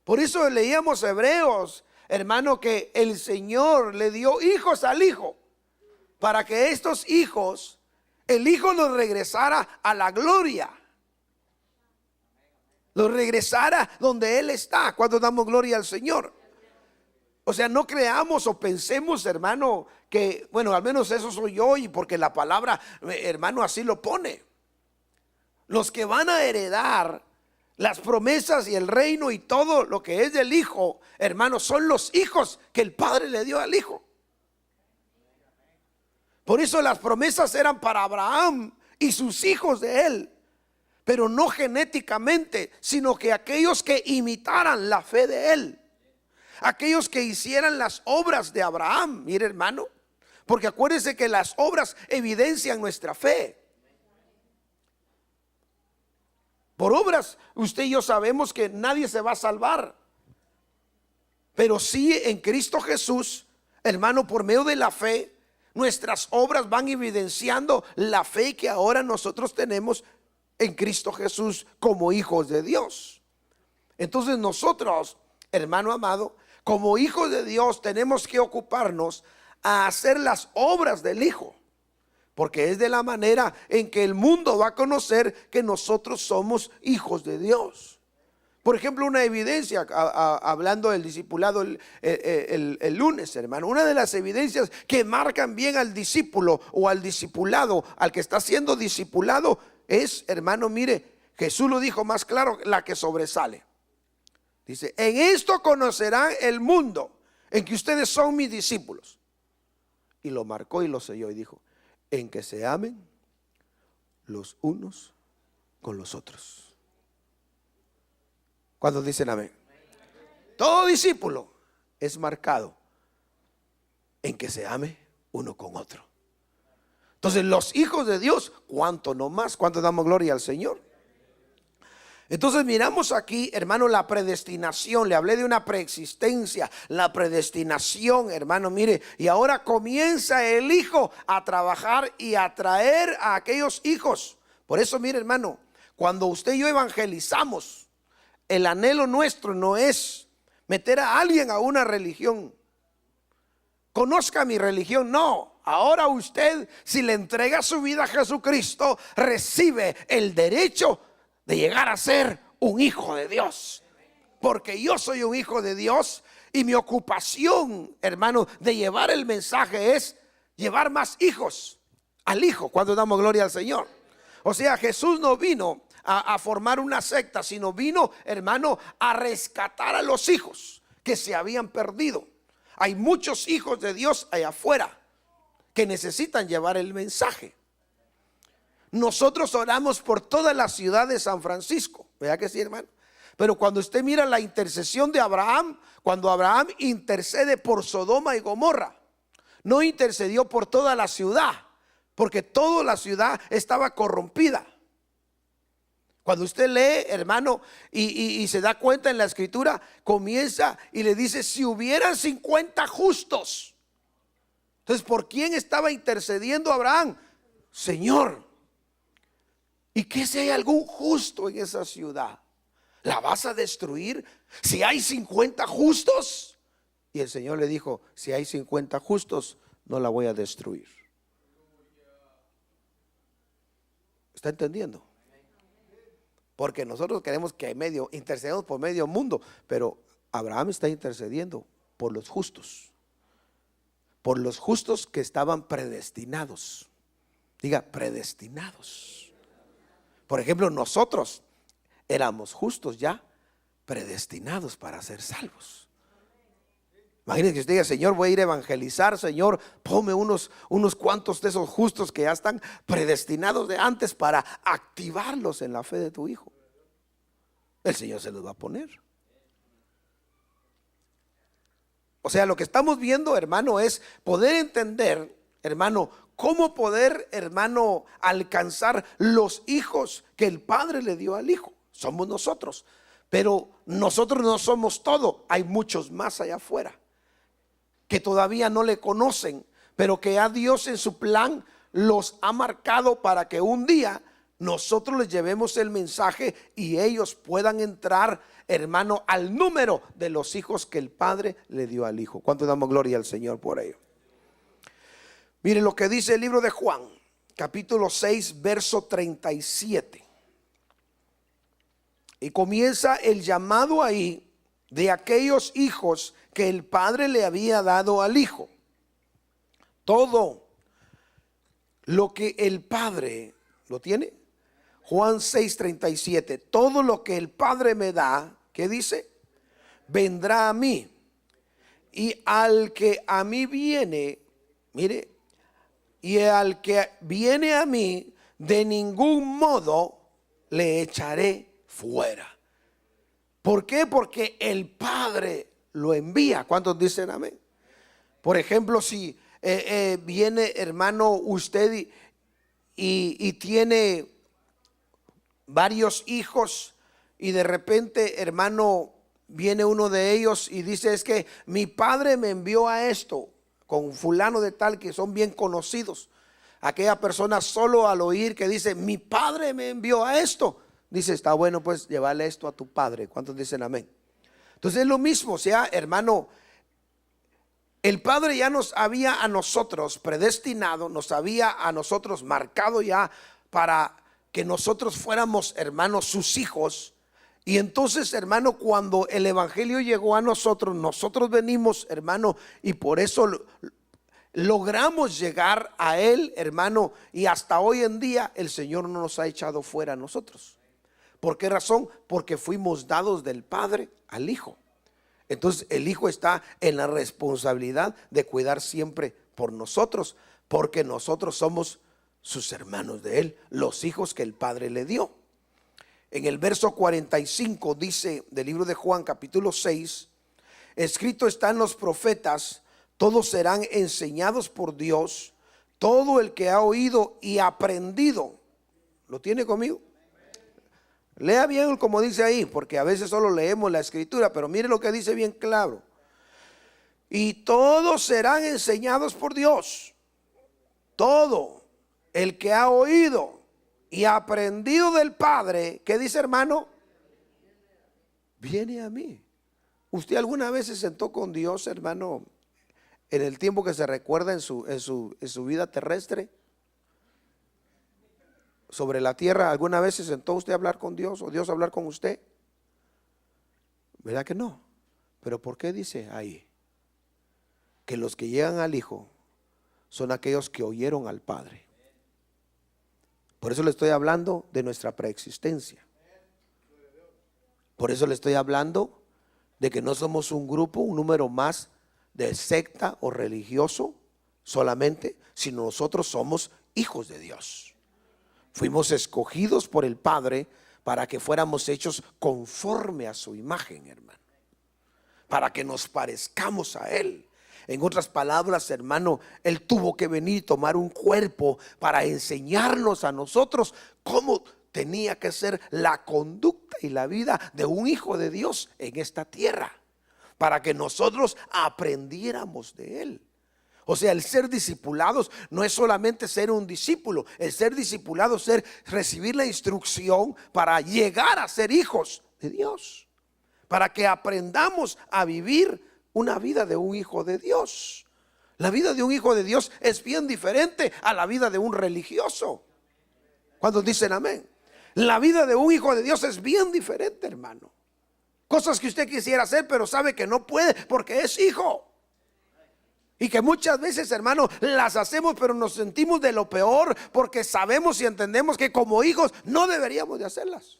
Por eso leíamos Hebreos, hermano, que el Señor le dio hijos al Hijo, para que estos hijos, el Hijo los regresara a la gloria, los regresara donde Él está. Cuando damos gloria al Señor. O sea, no creamos o pensemos, hermano, que, bueno, al menos eso soy yo, y porque la palabra, hermano, así lo pone. Los que van a heredar las promesas y el reino y todo lo que es del Hijo, hermano, son los hijos que el Padre le dio al Hijo. Por eso las promesas eran para Abraham y sus hijos de él, pero no genéticamente, sino que aquellos que imitaran la fe de él, aquellos que hicieran las obras de Abraham. Mire, hermano, porque acuérdese que las obras evidencian nuestra fe. Por obras, usted y yo sabemos que nadie se va a salvar, pero sí en Cristo Jesús, hermano, por medio de la fe, nuestras obras van evidenciando la fe que ahora nosotros tenemos en Cristo Jesús como hijos de Dios. Entonces nosotros, hermano amado, como hijos de Dios tenemos que ocuparnos a hacer las obras del Hijo, porque es de la manera en que el mundo va a conocer que nosotros somos hijos de Dios. Por ejemplo, una evidencia, hablando del discipulado el lunes, hermano, una de las evidencias que marcan bien al discípulo o al discipulado, al que está siendo discipulado, es, hermano, mire, Jesús lo dijo más claro, la que sobresale. Dice, en esto conocerán el mundo, en que ustedes son mis discípulos. Y lo marcó y lo selló y dijo, en que se amen los unos con los otros. ¿Cuántos dicen amén? Todo discípulo es marcado en que se ame uno con otro. Entonces los hijos de Dios, ¿cuánto no más? ¿Cuánto damos gloria al Señor? Entonces miramos aquí, hermano, la predestinación. Le hablé de una preexistencia, la predestinación, hermano, mire. Y ahora comienza el hijo a trabajar y a traer a aquellos hijos. Por eso, mire, hermano, cuando usted y yo evangelizamos, el anhelo nuestro no es meter a alguien a una religión. Conozca mi religión, no. Ahora usted, si le entrega su vida a Jesucristo, recibe el derecho de llegar a ser un hijo de Dios. Porque yo soy un hijo de Dios y mi ocupación, hermano, de llevar el mensaje es llevar más hijos al hijo cuando damos gloria al Señor. O sea, Jesús no vino a formar una secta, sino vino, hermano, a rescatar a los hijos que se habían perdido. Hay muchos hijos de Dios allá afuera que necesitan llevar el mensaje. Nosotros oramos por toda la ciudad de San Francisco, ¿verdad que sí, hermano? Pero cuando usted mira la intercesión de Abraham, cuando Abraham intercede por Sodoma y Gomorra, no intercedió por toda la ciudad, porque toda la ciudad estaba corrompida. Cuando usted lee, hermano, y se da cuenta en la escritura, comienza y le dice, si hubieran 50 justos. Entonces, ¿por quién estaba intercediendo Abraham? Señor, ¿y qué si hay algún justo en esa ciudad? ¿La vas a destruir si hay 50 justos? Y el Señor le dijo, si hay 50 justos, no la voy a destruir. ¿Está entendiendo? Porque nosotros queremos que intercedamos por medio mundo, pero Abraham está intercediendo por los justos que estaban predestinados. Diga, predestinados. Por ejemplo, nosotros éramos justos ya, predestinados para ser salvos. Imagínense que usted diga, Señor, voy a ir a evangelizar, Señor, ponme unos cuantos de esos justos que ya están predestinados de antes para activarlos en la fe de tu hijo. El Señor se los va a poner. O sea, lo que estamos viendo, hermano, es poder entender, hermano, cómo poder, hermano, alcanzar los hijos que el Padre le dio al Hijo. Somos nosotros, pero nosotros no somos todo. Hay muchos más allá afuera que todavía no le conocen, pero que ya Dios en su plan los ha marcado para que un día nosotros les llevemos el mensaje y ellos puedan entrar, hermano, al número de los hijos que el Padre le dio al Hijo. ¿Cuánto damos gloria al Señor por ello? Miren lo que dice el libro de Juan, capítulo 6, verso 37. Y comienza el llamado ahí de aquellos hijos que el Padre le había dado al Hijo. Todo lo que el Padre, ¿lo tiene? Juan 6:37. Todo lo que el Padre me da, ¿qué dice? Vendrá a mí. Y al que a mí viene, mire, y al que viene a mí, de ningún modo le echaré fuera. ¿Por qué? Porque el Padre lo envía. ¿Cuántos dicen amén? Por ejemplo, si viene, hermano, usted y tiene varios hijos y de repente, hermano, viene uno de ellos y dice, es que mi padre me envió a esto con fulano de tal, que son bien conocidos. Aquella persona solo al oír que dice, mi padre me envió a esto, dice, está bueno, pues llevarle esto a tu padre. ¿Cuántos dicen amén? Entonces es lo mismo, o sea, hermano, el Padre ya nos había a nosotros predestinado, nos había a nosotros marcado ya para que nosotros fuéramos, hermanos, sus hijos. Y entonces, hermano, cuando el evangelio llegó a nosotros, nosotros venimos, hermano, y por eso logramos llegar a él, hermano, y hasta hoy en día el Señor no nos ha echado fuera a nosotros. ¿Por qué razón? Porque fuimos dados del Padre al Hijo. Entonces el Hijo está en la responsabilidad de cuidar siempre por nosotros, porque nosotros somos sus hermanos de él, los hijos que el Padre le dio. En el verso 45 dice del libro de Juan capítulo 6, escrito está en los profetas, todos serán enseñados por Dios, todo el que ha oído y aprendido. ¿Lo tiene conmigo? Lea bien como dice ahí, porque a veces solo leemos la escritura, pero mire lo que dice bien claro. Y todos serán enseñados por Dios, todo el que ha oído y aprendido del Padre. ¿Qué dice, hermano? Viene a mí. ¿Usted alguna vez se sentó con Dios, hermano, en el tiempo que se recuerda en su vida terrestre? Sobre la tierra, ¿alguna vez se sentó usted a hablar con Dios o Dios a hablar con usted? ¿Verdad que no? Pero ¿por qué dice ahí que los que llegan al Hijo son aquellos que oyeron al Padre? Por eso le estoy hablando de nuestra preexistencia. Por eso le estoy hablando de que no somos un grupo, un número más de secta o religioso solamente, sino nosotros somos hijos de Dios. Fuimos escogidos por el Padre para que fuéramos hechos conforme a su imagen, hermano, para que nos parezcamos a Él. En otras palabras, hermano, Él tuvo que venir y tomar un cuerpo para enseñarnos a nosotros cómo tenía que ser la conducta y la vida de un hijo de Dios en esta tierra, para que nosotros aprendiéramos de Él. O sea, el ser discipulados no es solamente ser un discípulo. El ser discipulado es recibir la instrucción para llegar a ser hijos de Dios, para que aprendamos a vivir una vida de un hijo de Dios. La vida de un hijo de Dios es bien diferente a la vida de un religioso. ¿Cuántos dicen amén? La vida de un hijo de Dios es bien diferente, hermano. Cosas que usted quisiera hacer, pero sabe que no puede porque es hijo. Y que muchas veces, hermano, las hacemos, pero nos sentimos de lo peor porque sabemos y entendemos que como hijos no deberíamos de hacerlas.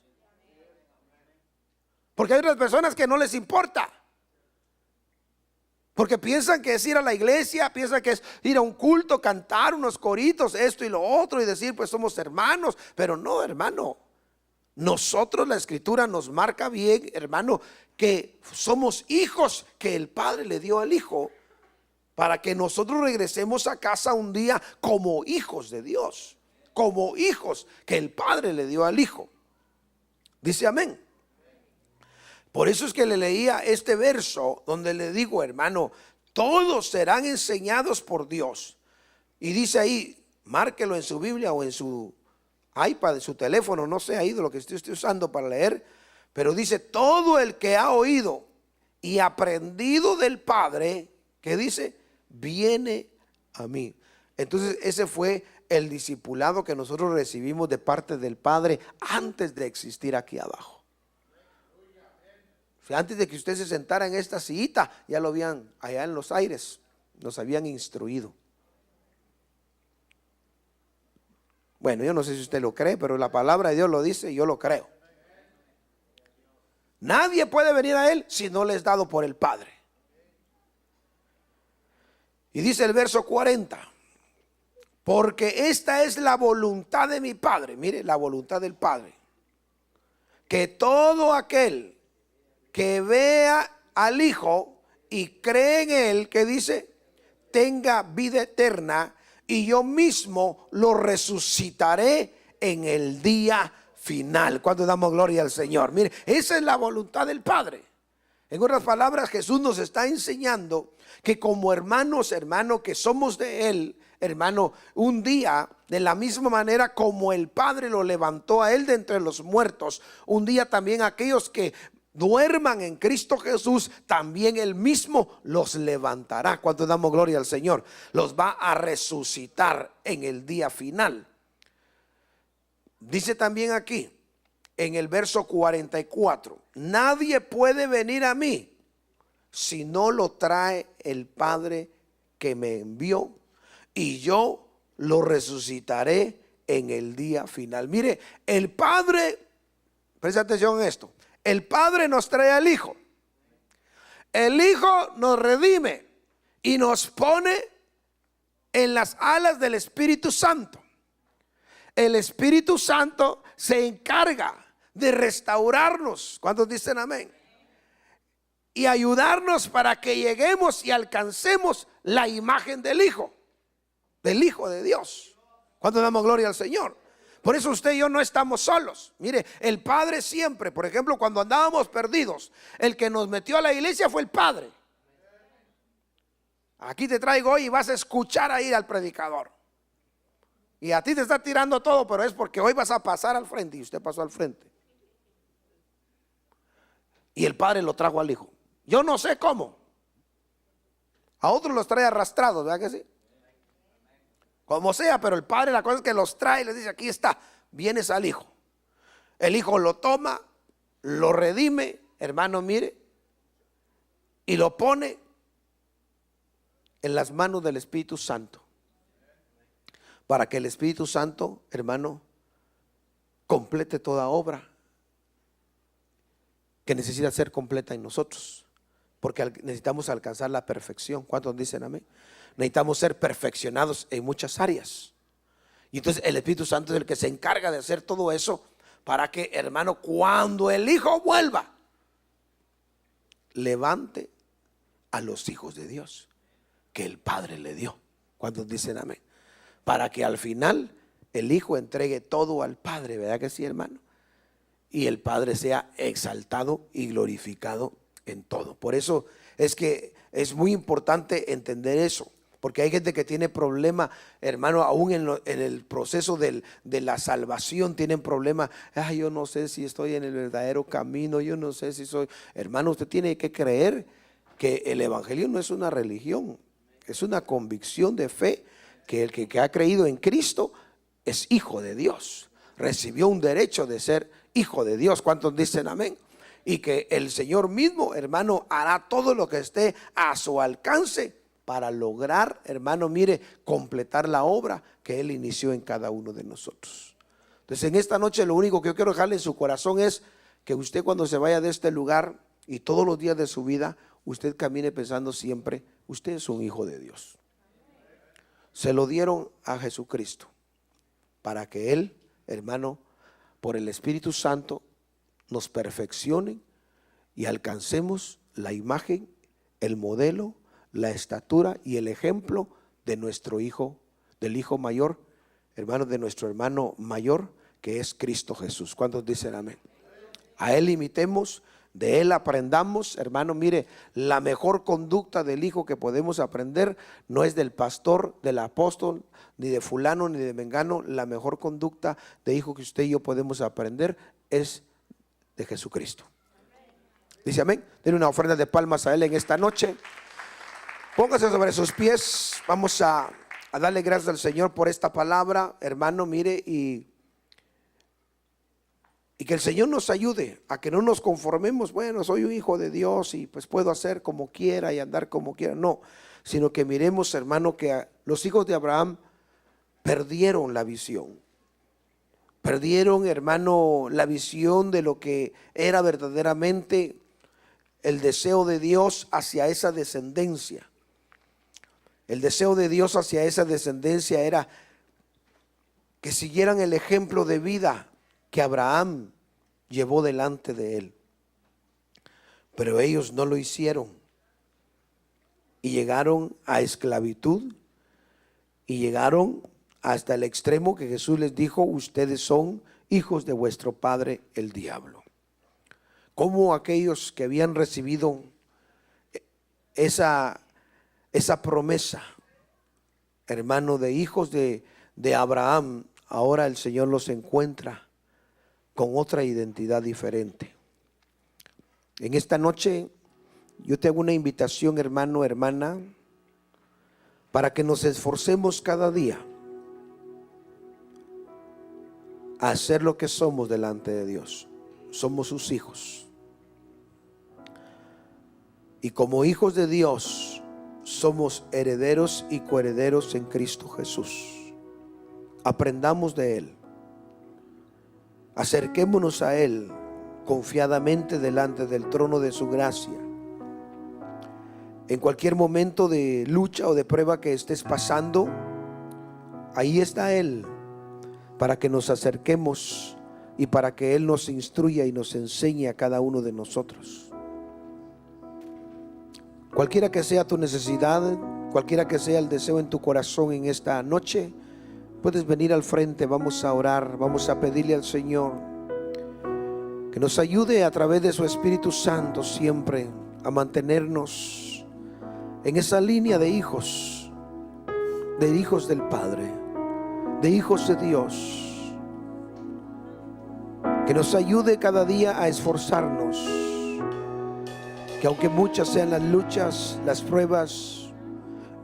Porque hay otras personas que no les importa. Porque piensan que es ir a la iglesia, piensan que es ir a un culto, cantar unos coritos, esto y lo otro, y decir pues somos hermanos. Pero no, hermano, nosotros, la escritura nos marca bien, hermano, que somos hijos que el Padre le dio al Hijo, para que nosotros regresemos a casa un día como hijos de Dios, como hijos que el Padre le dio al Hijo. Dice amén. Por eso es que le leía este verso donde le digo, hermano, todos serán enseñados por Dios. Y dice ahí, márquelo en su Biblia o en su iPad, en su teléfono, no sé ahí de lo que esté usando para leer. Pero dice, todo el que ha oído y aprendido del Padre, ¿qué dice? Viene a mí. Entonces ese fue el discipulado que nosotros recibimos de parte del Padre antes de existir aquí abajo. O sea, antes de que usted se sentara en esta sillita, ya lo habían allá en los aires, nos habían instruido. Bueno, yo no sé si usted lo cree, pero la palabra de Dios lo dice y yo lo creo. Nadie puede venir a Él si no le es dado por el Padre. Y dice el verso 40, porque esta es la voluntad de mi Padre. Mire, la voluntad del Padre, que todo aquel que vea al Hijo y cree en Él, que dice, tenga vida eterna, y yo mismo lo resucitaré en el día final. Cuando damos gloria al Señor. Mire, esa es la voluntad del Padre. En otras palabras, Jesús nos está enseñando que como hermanos, hermano, que somos de Él, hermano, un día, de la misma manera como el Padre lo levantó a Él de entre los muertos, un día también aquellos que duerman en Cristo Jesús, también Él mismo los levantará. Cuando damos gloria al Señor, los va a resucitar en el día final. Dice también aquí, en el verso 44. Nadie puede venir a mí si no lo trae el Padre que me envió, y yo lo resucitaré en el día final. Mire, el Padre, presta atención en esto, el Padre nos trae al Hijo, el Hijo nos redime y nos pone en las alas del Espíritu Santo. El Espíritu Santo se encarga de restaurarnos. ¿Cuántos dicen amén? Y ayudarnos para que lleguemos y alcancemos la imagen del Hijo de Dios. ¿Cuántos damos gloria al Señor? Por eso usted y yo no estamos solos. Mire, el Padre siempre, por ejemplo, cuando andábamos perdidos, el que nos metió a la iglesia fue el Padre. Aquí te traigo hoy y vas a escuchar a ir al predicador. Y a ti te está tirando todo, pero es porque hoy vas a pasar al frente, y usted pasó al frente. Y el Padre lo trajo al Hijo. Yo no sé cómo. A otros los trae arrastrados, ¿verdad que sí? Como sea, pero el Padre, la cosa es que los trae y les dice: aquí está, vienes al Hijo. El Hijo lo toma, lo redime, hermano, mire, y lo pone en las manos del Espíritu Santo, para que el Espíritu Santo, hermano, complete toda obra que necesita ser completa en nosotros, porque necesitamos alcanzar la perfección. ¿Cuántos dicen amén? Necesitamos ser perfeccionados en muchas áreas, y entonces el Espíritu Santo es el que se encarga de hacer todo eso, para que, hermano, cuando el Hijo vuelva, levante a los hijos de Dios que el Padre le dio. ¿Cuántos dicen amén? Para que al final el Hijo entregue todo al Padre, ¿verdad que sí, hermano? Y el Padre sea exaltado y glorificado en todo. Por eso es que es muy importante entender eso, porque hay gente que tiene problema, hermano, aún en el proceso de la salvación tienen problema. Ay, yo no sé si estoy en el verdadero camino, yo no sé si soy. Hermano, usted tiene que creer que el evangelio no es una religión, es una convicción de fe, que el que ha creído en Cristo es hijo de Dios, recibió un derecho de ser hijo de Dios. ¿Cuántos dicen amén? Y que el Señor mismo, hermano, hará todo lo que esté a su alcance para lograr, hermano, mire, completar la obra que Él inició en cada uno de nosotros. Entonces, en esta noche lo único que yo quiero dejarle en su corazón es que usted, cuando se vaya de este lugar y todos los días de su vida, usted camine pensando siempre: usted es un hijo de Dios. Se lo dieron a Jesucristo para que Él, hermano, por el Espíritu Santo, nos perfeccione y alcancemos la imagen, el modelo, la estatura y el ejemplo de nuestro Hijo, del Hijo mayor, hermano, de nuestro hermano mayor, que es Cristo Jesús. ¿Cuántos dicen amén? A Él imitemos, de Él aprendamos. Hermano, mire, la mejor conducta del Hijo que podemos aprender no es del pastor, del apóstol, ni de fulano, ni de mengano. La mejor conducta de hijo que usted y yo podemos aprender es de Jesucristo. Dice amén. Denle una ofrenda de palmas a Él en esta noche. Póngase sobre sus pies. Vamos a darle gracias al Señor por esta palabra, hermano, mire, y que el Señor nos ayude a que no nos conformemos: bueno, soy un hijo de Dios y pues puedo hacer como quiera y andar como quiera. No, sino que miremos, hermano, que los hijos de Abraham perdieron la visión. Perdieron, hermano, la visión de lo que era verdaderamente el deseo de Dios hacia esa descendencia. El deseo de Dios hacia esa descendencia era que siguieran el ejemplo de vida que Abraham llevó delante de él. Pero ellos no lo hicieron y llegaron a esclavitud, y llegaron hasta el extremo que Jesús les dijo: ustedes son hijos de vuestro padre el diablo. Como aquellos que habían recibido esa promesa, hermano, de hijos de Abraham, ahora el Señor los encuentra con otra identidad diferente. En esta noche yo te hago una invitación, hermano, hermana, para que nos esforcemos cada día a ser lo que somos delante de Dios. Somos sus hijos. Y como hijos de Dios, somos herederos y coherederos en Cristo Jesús. Aprendamos de Él. Acerquémonos a Él confiadamente delante del trono de su gracia. En cualquier momento de lucha o de prueba que estés pasando, ahí está Él, para que nos acerquemos y para que Él nos instruya y nos enseñe a cada uno de nosotros. Cualquiera que sea tu necesidad, cualquiera que sea el deseo en tu corazón en esta noche, puedes venir al frente. Vamos a orar, vamos a pedirle al Señor que nos ayude a través de su Espíritu Santo siempre a mantenernos en esa línea de hijos del Padre, de hijos de Dios. Que nos ayude cada día a esforzarnos, que aunque muchas sean las luchas, las pruebas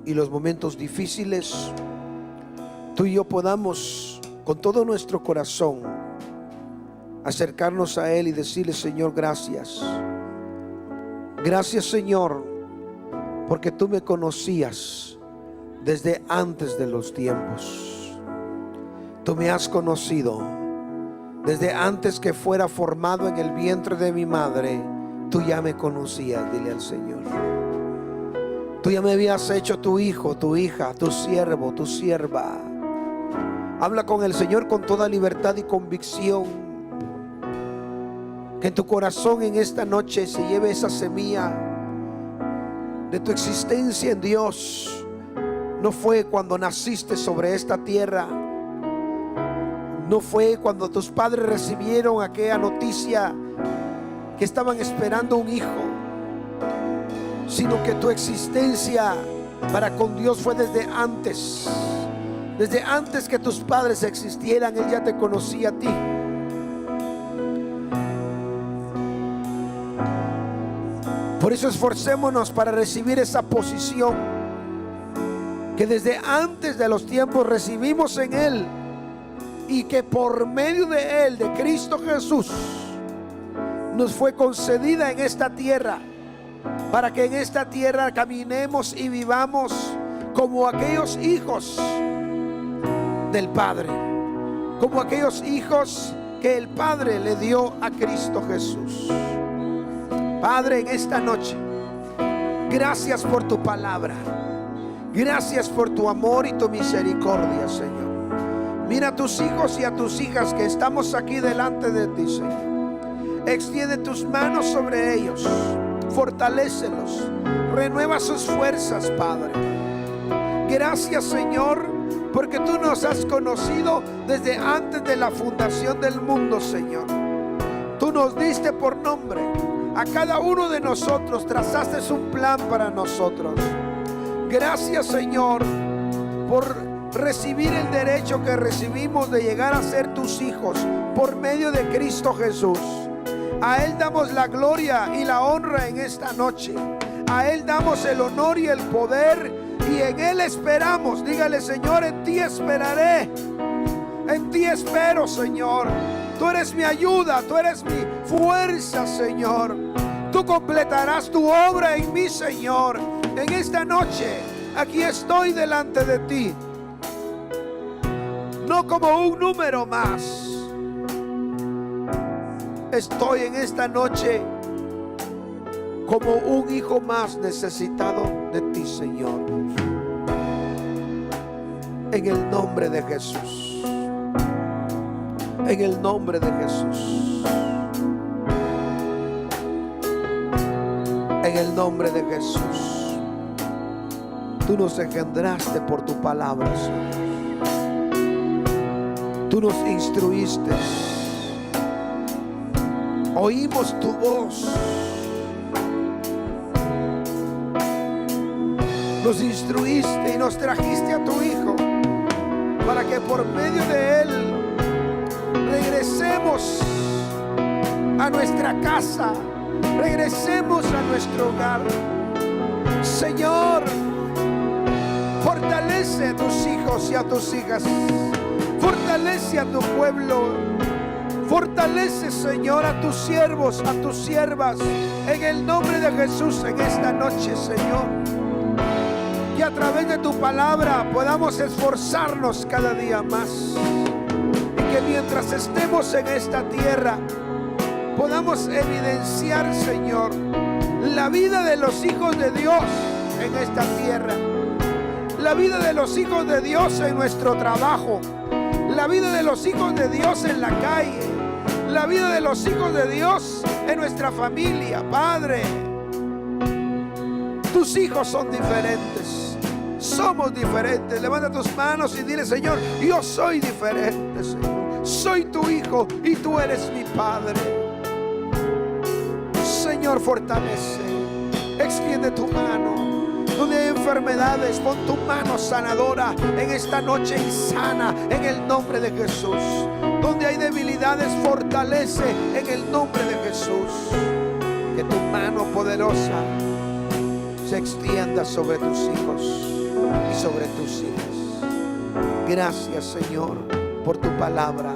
y los momentos difíciles, tú y yo podamos con todo nuestro corazón acercarnos a Él y decirle: Señor, gracias. Gracias, Señor, porque tú me conocías desde antes de los tiempos. Tú me has conocido desde antes que fuera formado en el vientre de mi madre. Tú ya me conocías, dile al Señor. Tú ya me habías hecho tu hijo, tu hija, tu siervo, tu sierva. Habla con el Señor con toda libertad y convicción. Que en tu corazón en esta noche se lleve esa semilla de tu existencia en Dios. No fue cuando naciste sobre esta tierra, no fue cuando tus padres recibieron aquella noticia que estaban esperando un hijo, sino que tu existencia para con Dios fue desde antes. Desde antes que tus padres existieran, Él ya te conocía a ti. Por eso esforcémonos para recibir esa posición que desde antes de los tiempos recibimos en Él, y que por medio de Él, de Cristo Jesús, nos fue concedida en esta tierra, para que en esta tierra caminemos y vivamos como aquellos hijos del Padre, como aquellos hijos que el Padre le dio a Cristo Jesús. Padre, en esta noche, gracias por tu palabra, gracias por tu amor y tu misericordia, Señor. Mira a tus hijos y a tus hijas que estamos aquí delante de ti, Señor. Extiende tus manos sobre ellos, fortalécelos, renueva sus fuerzas, Padre. Gracias, Señor, porque tú nos has conocido desde antes de la fundación del mundo, Señor. Tú nos diste por nombre a cada uno de nosotros, trazaste un plan para nosotros. Gracias, Señor, por recibir el derecho que recibimos de llegar a ser tus hijos por medio de Cristo Jesús. A Él damos la gloria y la honra en esta noche. A Él damos el honor y el poder, y en Él esperamos. Dígale: Señor, en ti esperaré. En ti espero, Señor. Tú eres mi ayuda, tú eres mi fuerza, Señor. Tú completarás tu obra en mí, Señor. En esta noche, aquí estoy delante de ti, no como un número más. Estoy en esta noche como un hijo más necesitado de ti, Señor. En el nombre de Jesús. En el nombre de Jesús. En el nombre de Jesús. Tú nos engendraste por tu palabra, Señor. Tú nos instruiste. Oímos tu voz. Nos instruiste y nos trajiste a tu Hijo, para que por medio de Él regresemos a nuestra casa, regresemos a nuestro hogar. Señor, fortalece a tus hijos y a tus hijas. Fortalece a tu pueblo. Fortalece, Señor, a tus siervos, a tus siervas, en el nombre de Jesús en esta noche, Señor. Que a través de tu palabra podamos esforzarnos cada día más. Y que mientras estemos en esta tierra, podamos evidenciar, Señor, la vida de los hijos de Dios en esta tierra. La vida de los hijos de Dios en nuestro trabajo. La vida de los hijos de Dios en la calle. La vida de los hijos de Dios en nuestra familia. Padre, tus hijos son diferentes. Somos diferentes. Levanta tus manos y dile: Señor, yo soy diferente, Señor. Soy tu hijo y tú eres mi Padre. Señor, fortalece. Extiende tu mano. Donde hay enfermedades, pon tu mano sanadora en esta noche y sana en el nombre de Jesús. Donde hay debilidades, fortalece en el nombre de Jesús. Que tu mano poderosa se extienda sobre tus hijos y sobre tus hijas. Gracias, Señor, por tu palabra.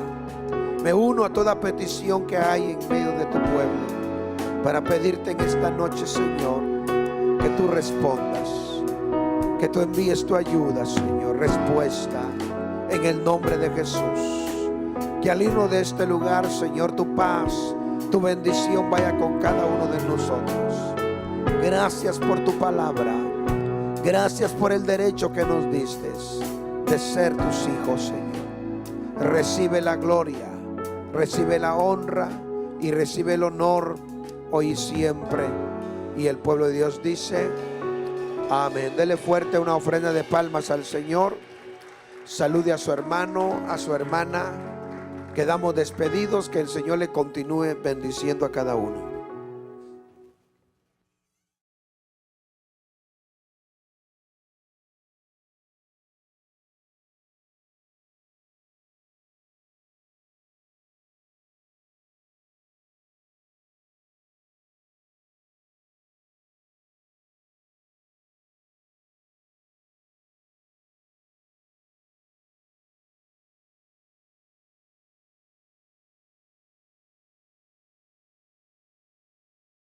Me uno a toda petición que hay en medio de tu pueblo para pedirte en esta noche, Señor, que tú respondas, que tú envíes tu ayuda, Señor, respuesta en el nombre de Jesús. Que al irnos de este lugar, Señor, tu paz, tu bendición vaya con cada uno de nosotros. Gracias por tu palabra. Gracias por el derecho que nos diste de ser tus hijos, Señor. Recibe la gloria, recibe la honra y recibe el honor hoy y siempre. Y el pueblo de Dios dice: amén. Dele fuerte una ofrenda de palmas al Señor. Salude a su hermano, a su hermana. Quedamos despedidos. Que el Señor le continúe bendiciendo a cada uno.